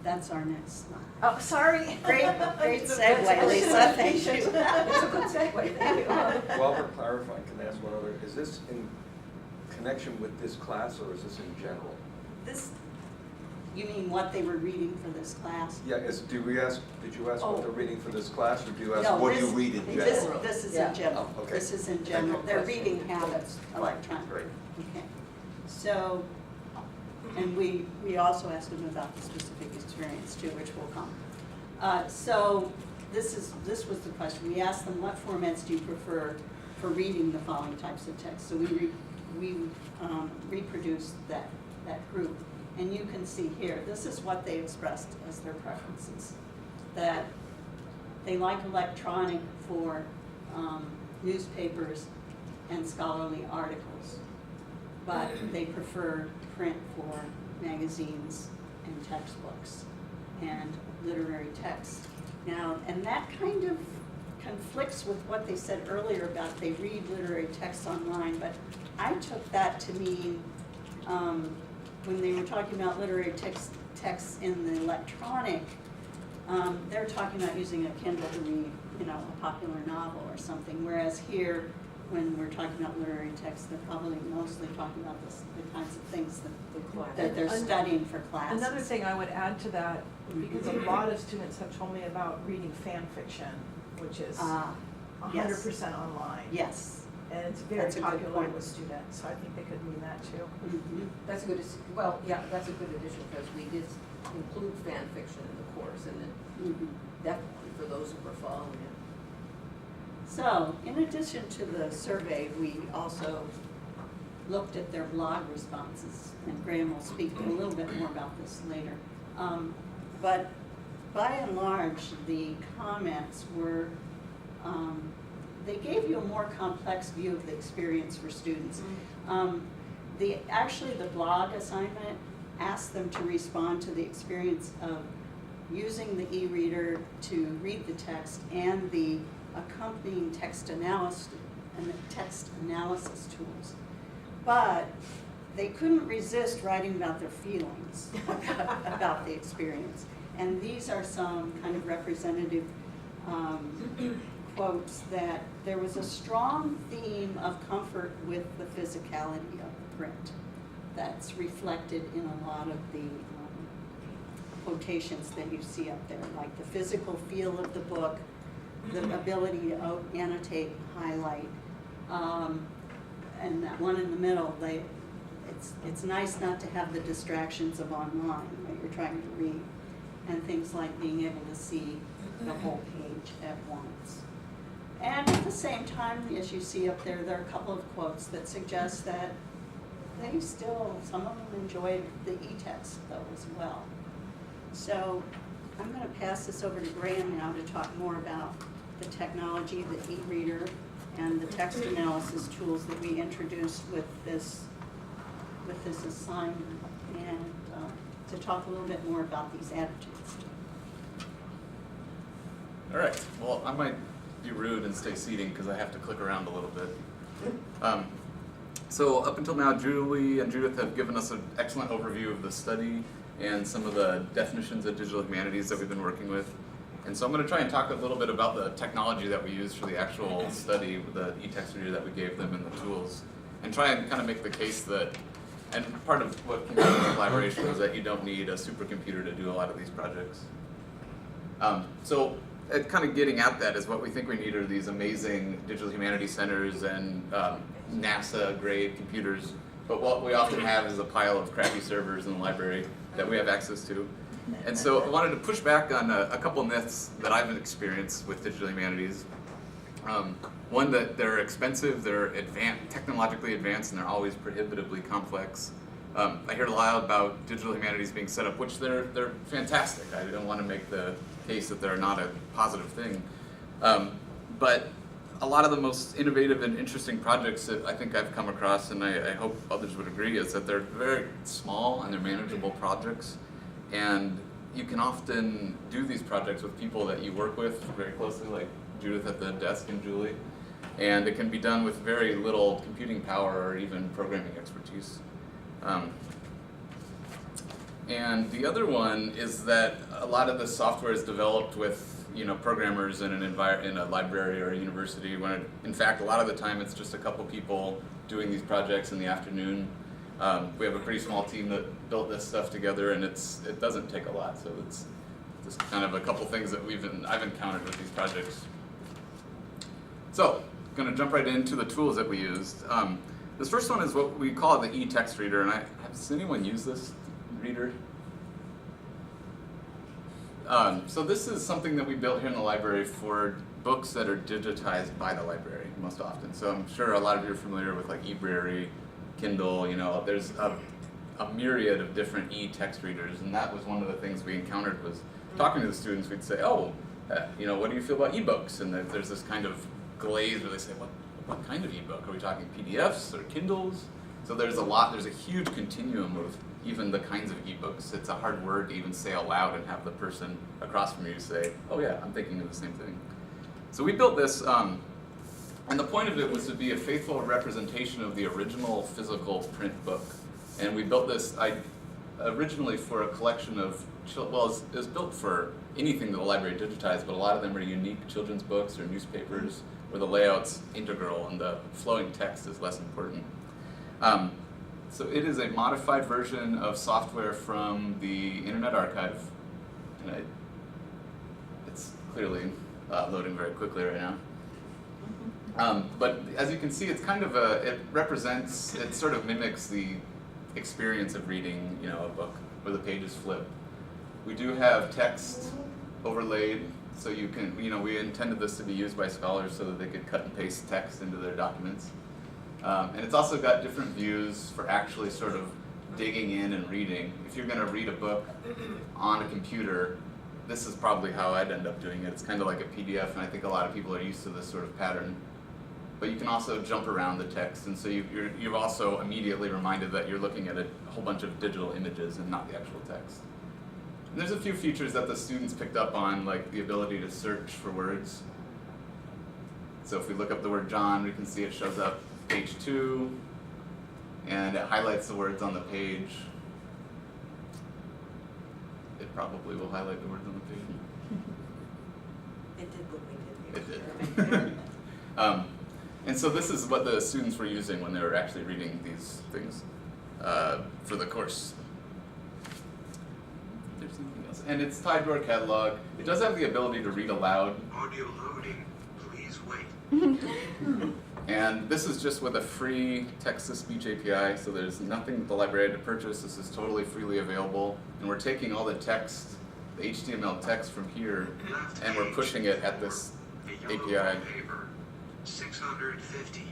That's our next slide. Oh, sorry. Great segue, Lisa, thank you. It's a good segue, thank you. While we're clarifying, can I ask one other, is this in connection with this class or is this in general? This, you mean what they were reading for this class? Yeah, did you ask what they're reading for this class or do you ask No, what do this- you read in this- general? This is Yeah. in general. Oh, okay. This is in Thank general. you. Their reading habits, electronic. Great. Okay. So, and we also asked them about the specific experience too, which will come. So this was the question. We asked them, what formats do you prefer for reading the following types of text? So we reproduced that group. And you can see here, this is what they expressed as their preferences. That they like electronic for newspapers and scholarly articles, but they prefer print for magazines and textbooks and literary texts. Now, and that kind of conflicts with what they said earlier about they read literary texts online, but I took that to mean when they were talking about literary texts in the electronic, they're talking about using a Kindle to read, a popular novel or something, whereas here, when we're talking about literary texts, they're probably mostly talking about the kinds of things that they're studying for classes. Another thing I would add to that, because a lot of students have told me about reading fan fiction, which is 100% online. Yes. And it's very That's a good popular point. with students, so I think they could mean that too. Mhm. That's a good, that's a good addition, because we did include fan fiction in the course, and it Mhm. definitely for those who were following it. So, in addition to the survey, we also looked at their blog responses, and Graham will speak a little bit more about this later. But by and large, the comments were, they gave you a more complex view of the experience for students. Actually, the blog assignment asked them to respond to the experience of using the e-reader to read the text and the accompanying text analysis tools. But they couldn't resist writing about their feelings about the experience. And these are some kind of representative quotes that there was a strong theme of comfort with the physicality of the print that's reflected in a lot of the quotations that you see up there, like the physical feel of the book, the ability to annotate, highlight, and that one in the middle, it's nice not to have the distractions of online when you're trying to read, and things like being able to see the whole page at once. And at the same time, as you see up there, there are a couple of quotes that suggest that they still, some of them enjoyed the e-text though as well. So I'm going to pass this over to Graham now to talk more about the technology, the e-reader, and the text analysis tools that we introduced with this assignment, and to talk a little bit more about these attitudes. All right, well, I might be rude and stay seating because I have to click around a little bit. So up until now, Julie and Judith have given us an excellent overview of the study and some of the definitions of digital humanities that we've been working with. And so I'm going to try and talk a little bit about the technology that we used for the actual study, the e-text reader that we gave them and the tools, and try and kind of make the case that, and part of what came out of the collaboration was that you don't need a supercomputer to do a lot of these projects. So kind of getting at that is what we think we need are these amazing digital humanities centers and NASA-grade computers, but what we often have is a pile of crappy servers in the library that we have access to. And so I wanted to push back on a couple myths that I've experienced with digital humanities. One, that they're expensive, they're technologically advanced, and they're always prohibitively complex. I hear a lot about digital humanities being set up, which they're fantastic. I don't want to make the case that they're not a positive thing. But a lot of the most innovative and interesting projects that I think I've come across, and I hope others would agree, is that they're very small and they're manageable projects. And you can often do these projects with people that you work with very closely, like Judith at the desk and Julie. And it can be done with very little computing power or even programming expertise. And the other one is that a lot of the software is developed with programmers in in a library or a university, when in fact a lot of the time it's just a couple people doing these projects in the afternoon. We have a pretty small team that built this stuff together, and it doesn't take a lot. So it's just kind of a couple things that I've encountered with these projects. So, going to jump right into the tools that we used. This first one is what we call the e-text reader, and has anyone used this reader? So this is something that we built here in the library for books that are digitized by the library most often. So I'm sure a lot of you are familiar with like eBrary, Kindle, there's a myriad of different e-text readers, and that was one of the things we encountered was talking to the students. We'd say, what do you feel about ebooks? And there's this kind of glaze where they say, what kind of ebook? Are we talking PDFs or Kindles? So there's a huge continuum of even the kinds of ebooks. It's a hard word to even say aloud and have the person across from you say, oh yeah, I'm thinking of the same thing. So we built this, and the point of it was to be a faithful representation of the original physical print book. And we built this originally for a collection of, it was built for anything that the library digitized, but a lot of them are unique children's books or newspapers where the layout's integral and the flowing text is less important. So it is a modified version of software from the Internet Archive, and it's clearly loading very quickly right now. But as you can see, it's kind of it sort of mimics the experience of reading, a book where the pages flip. We do have text overlaid, so you can, we intended this to be used by scholars so that they could cut and paste text into their documents. And it's also got different views for actually sort of digging in and reading. If you're going to read a book on a computer, this is probably how I'd end up doing it. It's kind of like a PDF, and I think a lot of people are used to this sort of pattern. But you can also jump around the text, and so you're also immediately reminded that you're looking at a whole bunch of digital images and not the actual text. And there's a few features that the students picked up on, like the ability to search for words. So if we look up the word John, we can see it shows up page 2, and it highlights the words on the page. It probably will highlight the words on the page. It did what we did. It did. And so this is what the students were using when they were actually reading these things for the course. There's anything else. And it's tied to our catalog. It does have the ability to read aloud. Audio loading. Please wait. And this is just with a free text-to-speech API, so there's nothing that the library had to purchase. This is totally freely available. And we're taking all the text, the HTML text from here, and we're pushing it at this API. Paper, 650.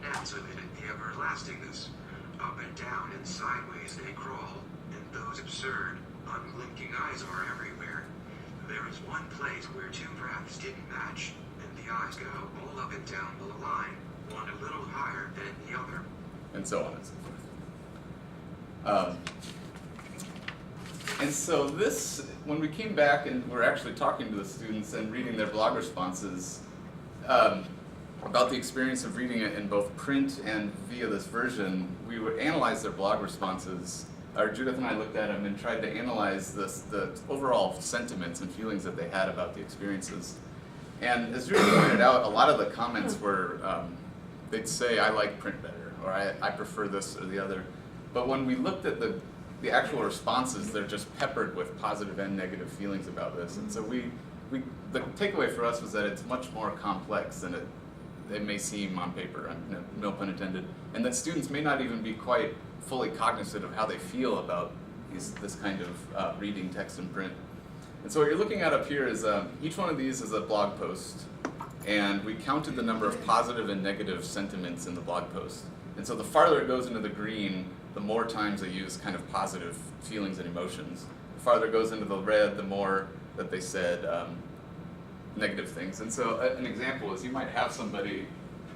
Gnats of it the everlastingness. Up and down and sideways they crawl, and those absurd, unblinking eyes are everywhere. There is one place where two breaths didn't match, and the eyes go all up and down the line, one a little higher than the other. And so on and so forth. And so this, when we came back and we're actually talking to the students and reading their blog responses about the experience of reading it in both print and via this version, we would analyze their blog responses. Judith and I looked at them and tried to analyze the overall sentiments and feelings that they had about the experiences. And as Judith pointed out, a lot of the comments were, they'd say, I like print better, or I prefer this or the other. But when we looked at the actual responses, they're just peppered with positive and negative feelings about this. And so the takeaway for us was that it's much more complex than it may seem on paper, no pun intended, and that students may not even be quite fully cognizant of how they feel about this kind of reading text and print. And so what you're looking at up here is each one of these is a blog post, and we counted the number of positive and negative sentiments in the blog post. And so the farther it goes into the green, the more times they use kind of positive feelings and emotions. The farther it goes into the red, the more that they said negative things. And so an example is you might have somebody,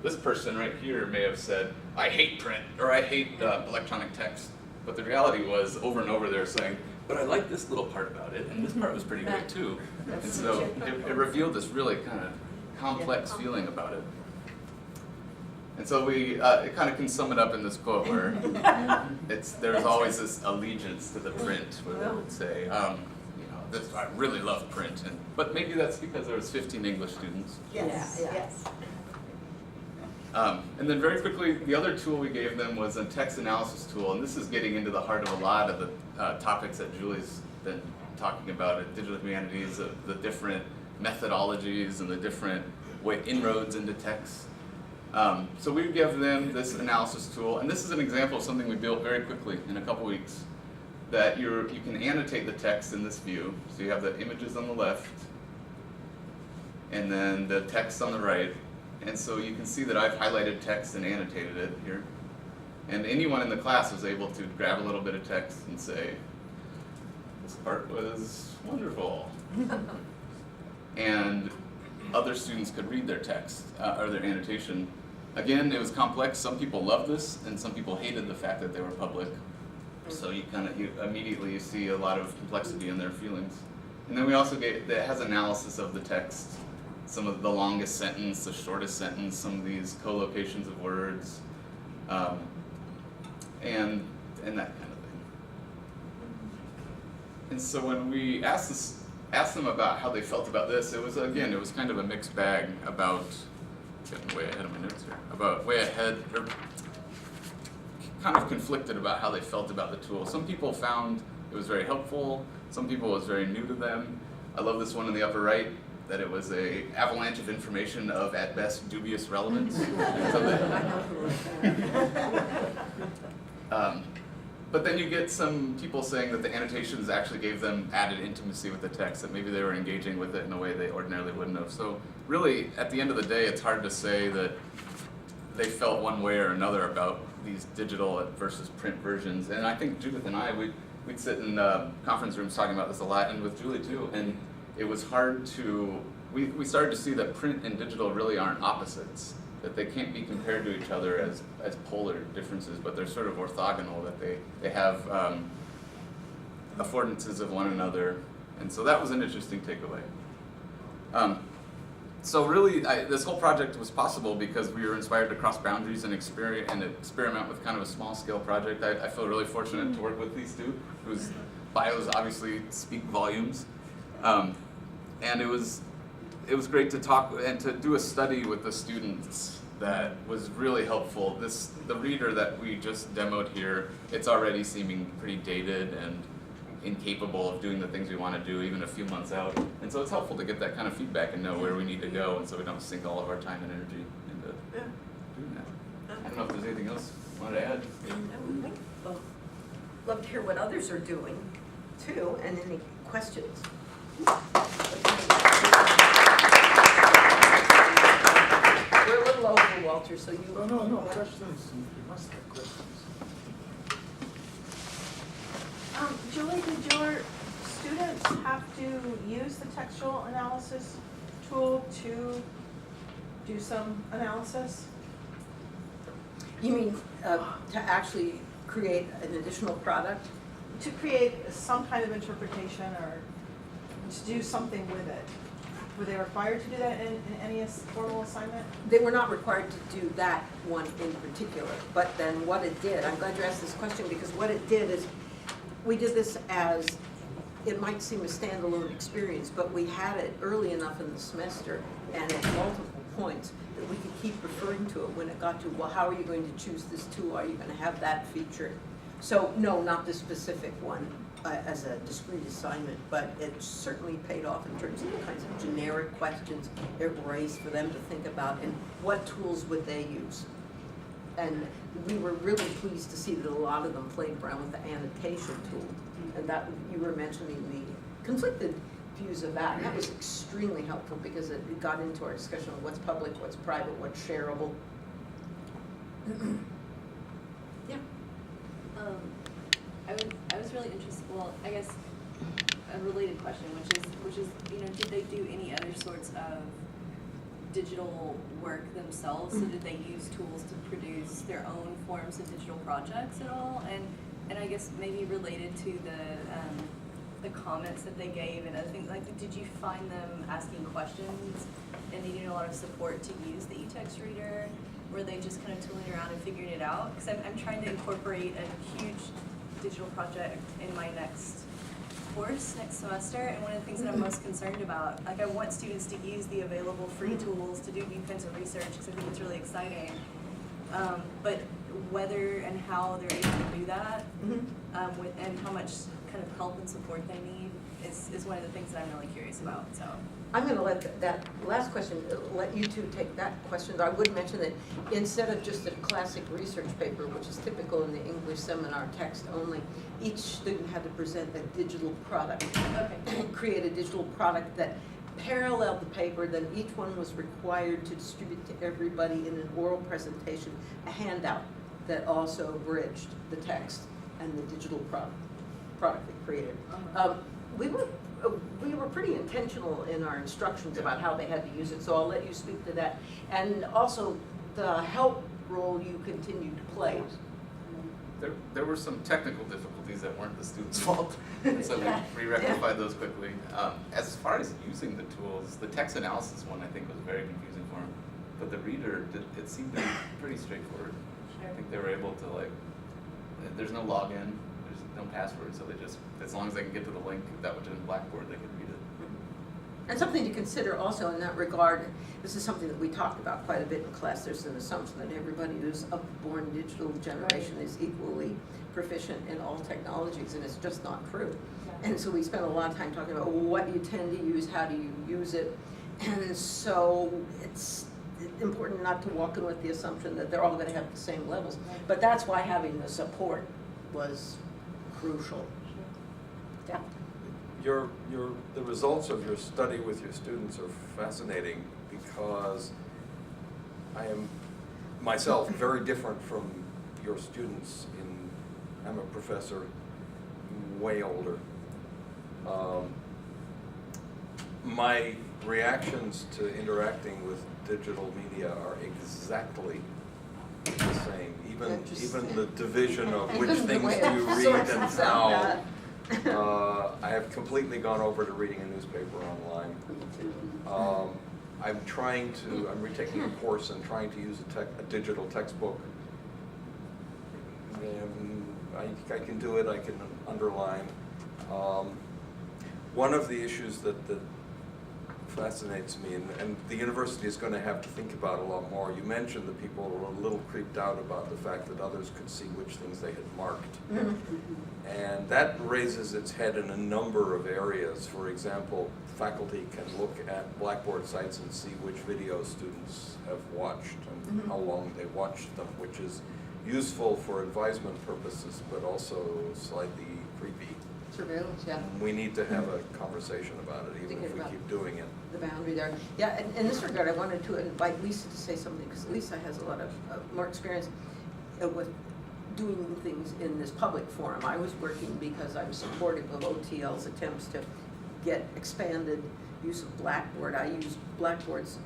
this person right here may have said, I hate print, or I hate electronic text. But the reality was, over and over, they were saying, but I like this little part about it, and this part was pretty great too. And so it revealed this really kind of complex feeling about it. And so it kind of can sum it up in this quote where there's always this allegiance to the print, where they would say, I really love print, but maybe that's because there was 15 English students. Yes, yes. And then very quickly, the other tool we gave them was a text analysis tool, and this is getting into the heart of a lot of the topics that Julie's been talking about at Digital Humanities, the different methodologies and the different inroads into text. So we give them this analysis tool, and this is an example of something we built very quickly in a couple weeks, that you can annotate the text in this view. So you have the images on the left, and then the text on the right. And so you can see that I've highlighted text and annotated it here. And anyone in the class was able to grab a little bit of text and say, this part was wonderful. And other students could read their text or their annotation. Again, it was complex. Some people loved this, and some people hated the fact that they were public. So you immediately see a lot of complexity in their feelings. And then we also that has analysis of the text, some of the longest sentence, the shortest sentence, some of these co-locations of words, and that kind of thing. And so when we asked them about how they felt about this, it was kind of a mixed bag about, getting way ahead of my notes here, or kind of conflicted about how they felt about the tool. Some people found it was very helpful, some people it was very new to them. I love this one in the upper right, that it was a avalanche of information of, at best, dubious relevance. But then you get some people saying that the annotations actually gave them added intimacy with the text, that maybe they were engaging with it in a way they ordinarily wouldn't have. So really, at the end of the day, it's hard to say that they felt one way or another about these digital versus print versions. And I think Judith and I, we'd sit in conference rooms talking about this a lot, and with Julie too, and it was hard to, we started to see that print and digital really aren't opposites, that they can't be compared to each other as polar differences, but they're sort of orthogonal, that they have affordances of one another. And so that was an interesting takeaway. So really, this whole project was possible because we were inspired to cross boundaries and experiment with kind of a small scale project. I feel really fortunate to work with these two, whose bios obviously speak volumes. And it was great to talk and to do a study with the students that was really helpful. The reader that we just demoed here, it's already seeming pretty dated and incapable of doing the things we want to do even a few months out. And so it's helpful to get that kind of feedback and know where we need to go, and so we don't sink all of our time and energy into doing that. I don't know if there's anything else you wanted to add. Well, love to hear what others are doing too, and any questions. We're a little over, Walter, so you. No, questions. You must have questions. Julie, did your students have to use the textual analysis tool to do some analysis? You mean to actually create an additional product? To create some kind of interpretation or to do something with it? Were they required to do that in any formal assignment? They were not required to do that one in particular, but then what it did, I'm glad you asked this question, because what it did is, we did this as, it might seem a standalone experience, but we had it early enough in the semester and at multiple points that we could keep referring to it when it got to, well, how are you going to choose this tool? Are you going to have that feature? So no, not the specific one as a discrete assignment, but it certainly paid off in terms of the kinds of generic questions it raised for them to think about and what tools would they use. And we were really pleased to see that a lot of them played around with the annotation tool. And that, you were mentioning the conflicted views of that, and that was extremely helpful because it got into our discussion of what's public, what's private, what's shareable. Yeah. I was really interested, well, I guess a related question, which is, you know, did they do any other sorts of digital work themselves? So did they use tools to produce their own forms of digital projects at all? And I guess maybe related to the comments that they gave and other things, like, did you find them asking questions and needing a lot of support to use the e-text reader? Were they just kind of tooling around and figuring it out? Because I'm trying to incorporate a huge digital project in my next course next semester, and one of the things that I'm most concerned about, like, I want students to use the available free tools to do new kinds of research because I think it's really exciting, but whether and how they're able to do that, and how much kind of help and support they need is one of the things that I'm really curious about. So I'm going to let that last question, let you two take that question. I would mention that instead of just a classic research paper, which is typical in the English seminar text only, each student had to present a digital product, create a digital product that paralleled the paper. Then each one was required to distribute to everybody in an oral presentation a handout that also bridged the text and the digital product they created. We were pretty intentional in our instructions about how they had to use it, so I'll let you speak to that. And also the help role you continue to play. There were some technical difficulties that weren't the students' fault, so we rectified those quickly. As far as using the tools, the text analysis one I think was very confusing for them, but the reader, it seemed to be pretty straightforward. I think they were able to, like, there's no login, there's no password, so they just, as long as they can get to the link that was in Blackboard, they could read it. And something to consider also in that regard, this is something that we talked about quite a bit in class. There's an assumption that everybody who's of the born digital generation is equally proficient in all technologies, and it's just not true. And so we spent a lot of time talking about what you tend to use, how do you use it, and so it's important not to walk in with the assumption that they're all going to have the same levels. But that's why having the support was crucial. Yeah. The results of your study with your students are fascinating because I am myself very different from your students. I'm a professor, way older. My reactions to interacting with digital media are exactly the same. Even the division of which things do you read and how. I have completely gone over to reading a newspaper online. I'm retaking a course and trying to use a digital textbook. I can do it, I can underline. One of the issues that fascinates me, and the university is going to have to think about a lot more. You mentioned that people were a little creeped out about the fact that others could see which things they had marked. And that raises its head in a number of areas. For example, faculty can look at Blackboard sites and see which videos students have watched and how long they watched them, which is useful for advisement purposes, but also slightly creepy. Surveillance, yeah. We need to have a conversation about it, even Thinking if we about keep doing it. the boundary there. Yeah, and in this regard, I wanted to invite Lisa to say something, because Lisa has a lot of more experience with doing things in this public forum. I was working because I'm supportive of OTL's attempts to get expanded use of Blackboard. I use Blackboard's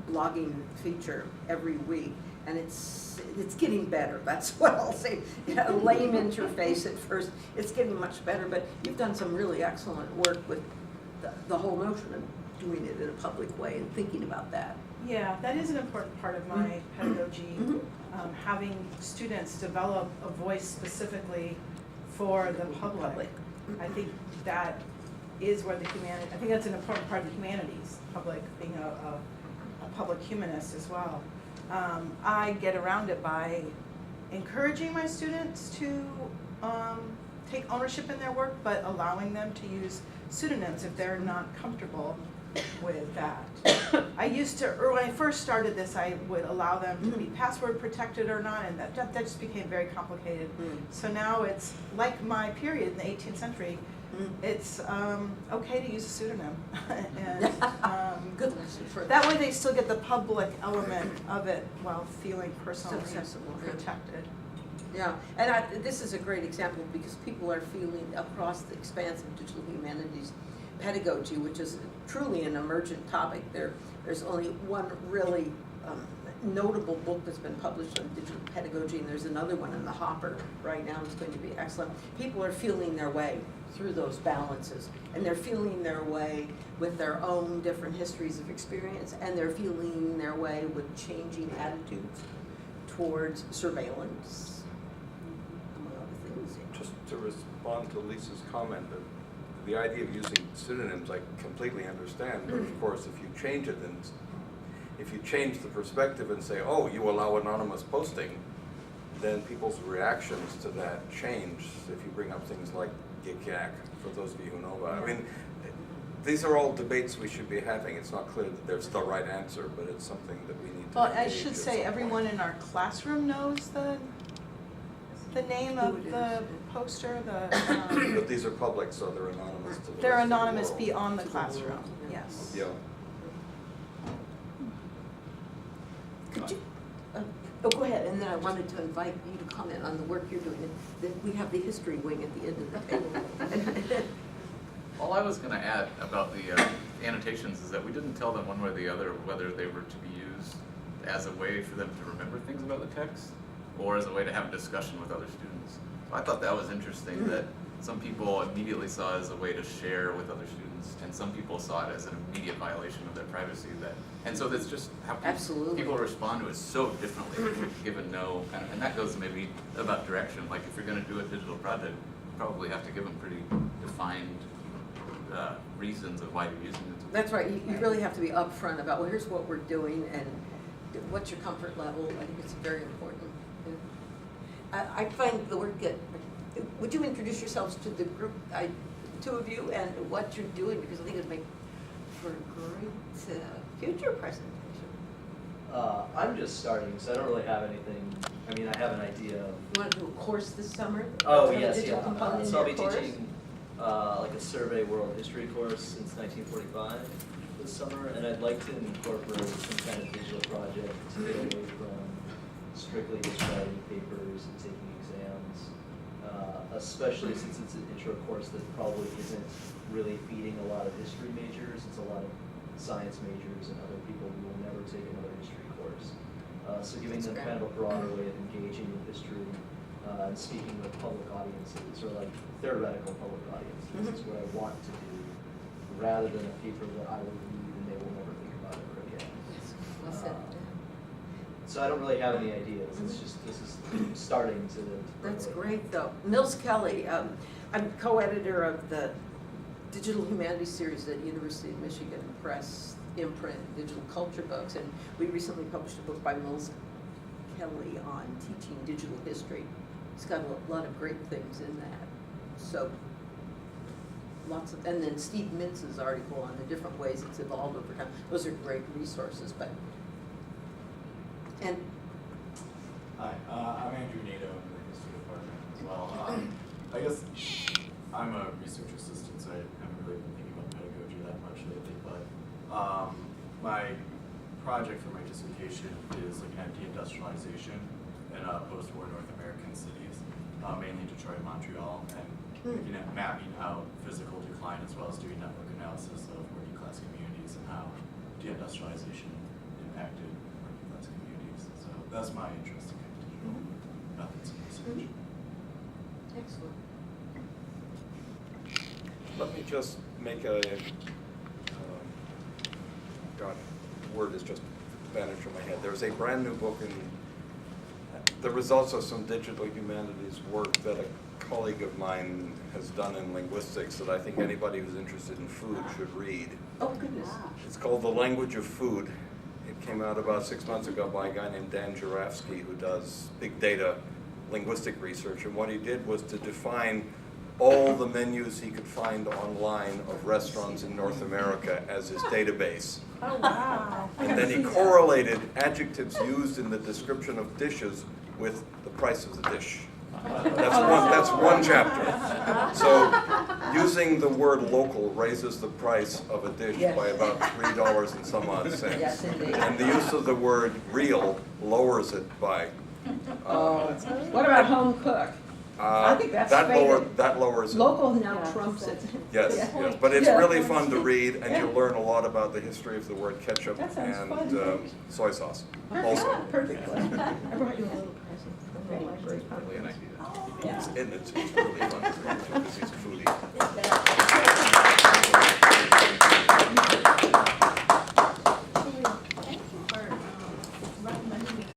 blogging feature every week, and it's getting better. That's what I'll say. A lame interface at first. It's getting much better, but you've done some really excellent work with the whole notion of doing it in a public way and thinking about that. Yeah, that is an important part of my pedagogy, having students develop a voice specifically for the public. I think that is where I think that's an important part of the humanities, public, being a public humanist as well. I get around it by encouraging my students to take ownership in their work, but allowing them to use pseudonyms if they're not comfortable with that. I used to, or when I first started this, I would allow them to be password protected or not, and that just became very complicated. So now it's like my period in the 18th century. It's okay to use a pseudonym, and Good lesson for that way they still get the public element of it while feeling personally accessible, yeah. protected. Yeah, and this is a great example because people are feeling across the expanse of digital humanities pedagogy, which is truly an emergent topic. There's only one really notable book that's been published on digital pedagogy, and there's another one in the hopper right now that's going to be excellent. People are feeling their way through those balances, and they're feeling their way with their own different histories of experience, and they're feeling their way with changing attitudes towards surveillance, among other things. Just to respond to Lisa's comment, that the idea of using pseudonyms I completely understand, but of course if you change it, and if you change the perspective and say, oh, you allow anonymous posting, then people's reactions to that change. If you bring up things like Gig Yak, for those of you who know about it. I mean, these are all debates we should be having. It's not clear that there's the right answer, but it's something that we need to Well, I engage should at say some everyone point. in our classroom knows the name Who of it the is. poster, But these are public, so they're anonymous to the they're rest of the anonymous world. beyond the classroom, yes. Yeah. Could you, oh, go ahead, and then I wanted to invite you to comment on the work you're doing. We have the history wing at the end of the table. All I was going to add about the annotations is that we didn't tell them one way or the other whether they were to be used as a way for them to remember things about the text or as a way to have a discussion with other students. So I thought that was interesting that some people immediately saw it as a way to share with other students, and some people saw it as an immediate violation of their privacy. And so that's just how people respond to it so differently, given no kind of, and that goes maybe about direction. Like if you're going to do a digital project, you probably have to give them pretty defined reasons of why you're using it. That's right, you really have to be upfront about, well, here's what we're doing and what's your comfort level. I think it's very important. I find the work that, would you introduce yourselves to the group, two of you, and what you're doing, because I think it'd make for a great future presentation. I'm just starting, so I don't really have anything. I mean, I have an idea of. You want to do a course this summer? Oh, Have a yes, digital yeah. component So I'll in be your course? teaching like a survey world history course since 1945 this summer, and I'd like to incorporate some kind of digital project to get away from strictly just writing papers and taking exams, especially since it's an intro course that probably isn't really feeding a lot of history majors. It's a lot of science majors and other people who will never take another history course. So giving them kind of a broader way of engaging with history and speaking with public audiences, or like theoretical public audiences, is what I want to do, rather than a paper that I will read and they will never think about ever said, So I don't really have any ideas, it's just, this is starting to. that's great though. Mills Kelly, I'm co-editor of the Digital Humanities series at University of Michigan Press imprint, digital culture books, and we recently published a book by Mills Kelly on teaching digital history. It's got a lot of great things in that. So lots of, and then Steve Mintz's article on the different ways it's evolved over time. Those are great resources, but, and Hi, I'm Andrew Nato in the history department as well. I guess I'm a research assistant, so I haven't really been thinking about pedagogy that much lately, but my project for my dissertation is looking at deindustrialization in post-war North American cities, mainly Detroit and Montreal, and looking at mapping out physical decline as well as doing network analysis of working class communities and how deindustrialization impacted working class communities. So that's my interest in digital methods of research. excellent. Let me just make a, God, word is just vanished from my head. There's a brand new book in the results of some digital humanities work that a colleague of mine has done in linguistics that I think anybody who's interested in food should read. Oh, goodness. It's called The Language of Food. It came out about 6 months ago by a guy named Dan Jurafsky who does big data linguistic research. And what he did was to define all the menus he could find online of restaurants in North America as his database. Oh, wow. And then he correlated adjectives used in the description of dishes with the price of the dish. That's one chapter. So using the word local raises the price of a dish by about $3 and some odd cents. Yes, indeed. And the use of the word real lowers it by. What about home cook? I think that's faded. That lowers it. Local now trumps it. Yes, Yeah. yes, but it's Yeah. really fun to read, and you'll learn a lot about the history of the word ketchup That sounds and fun. soy sauce also. Perfect. I brought you a little present. Really an idea. And it's really fun to read too, because he's a foodie.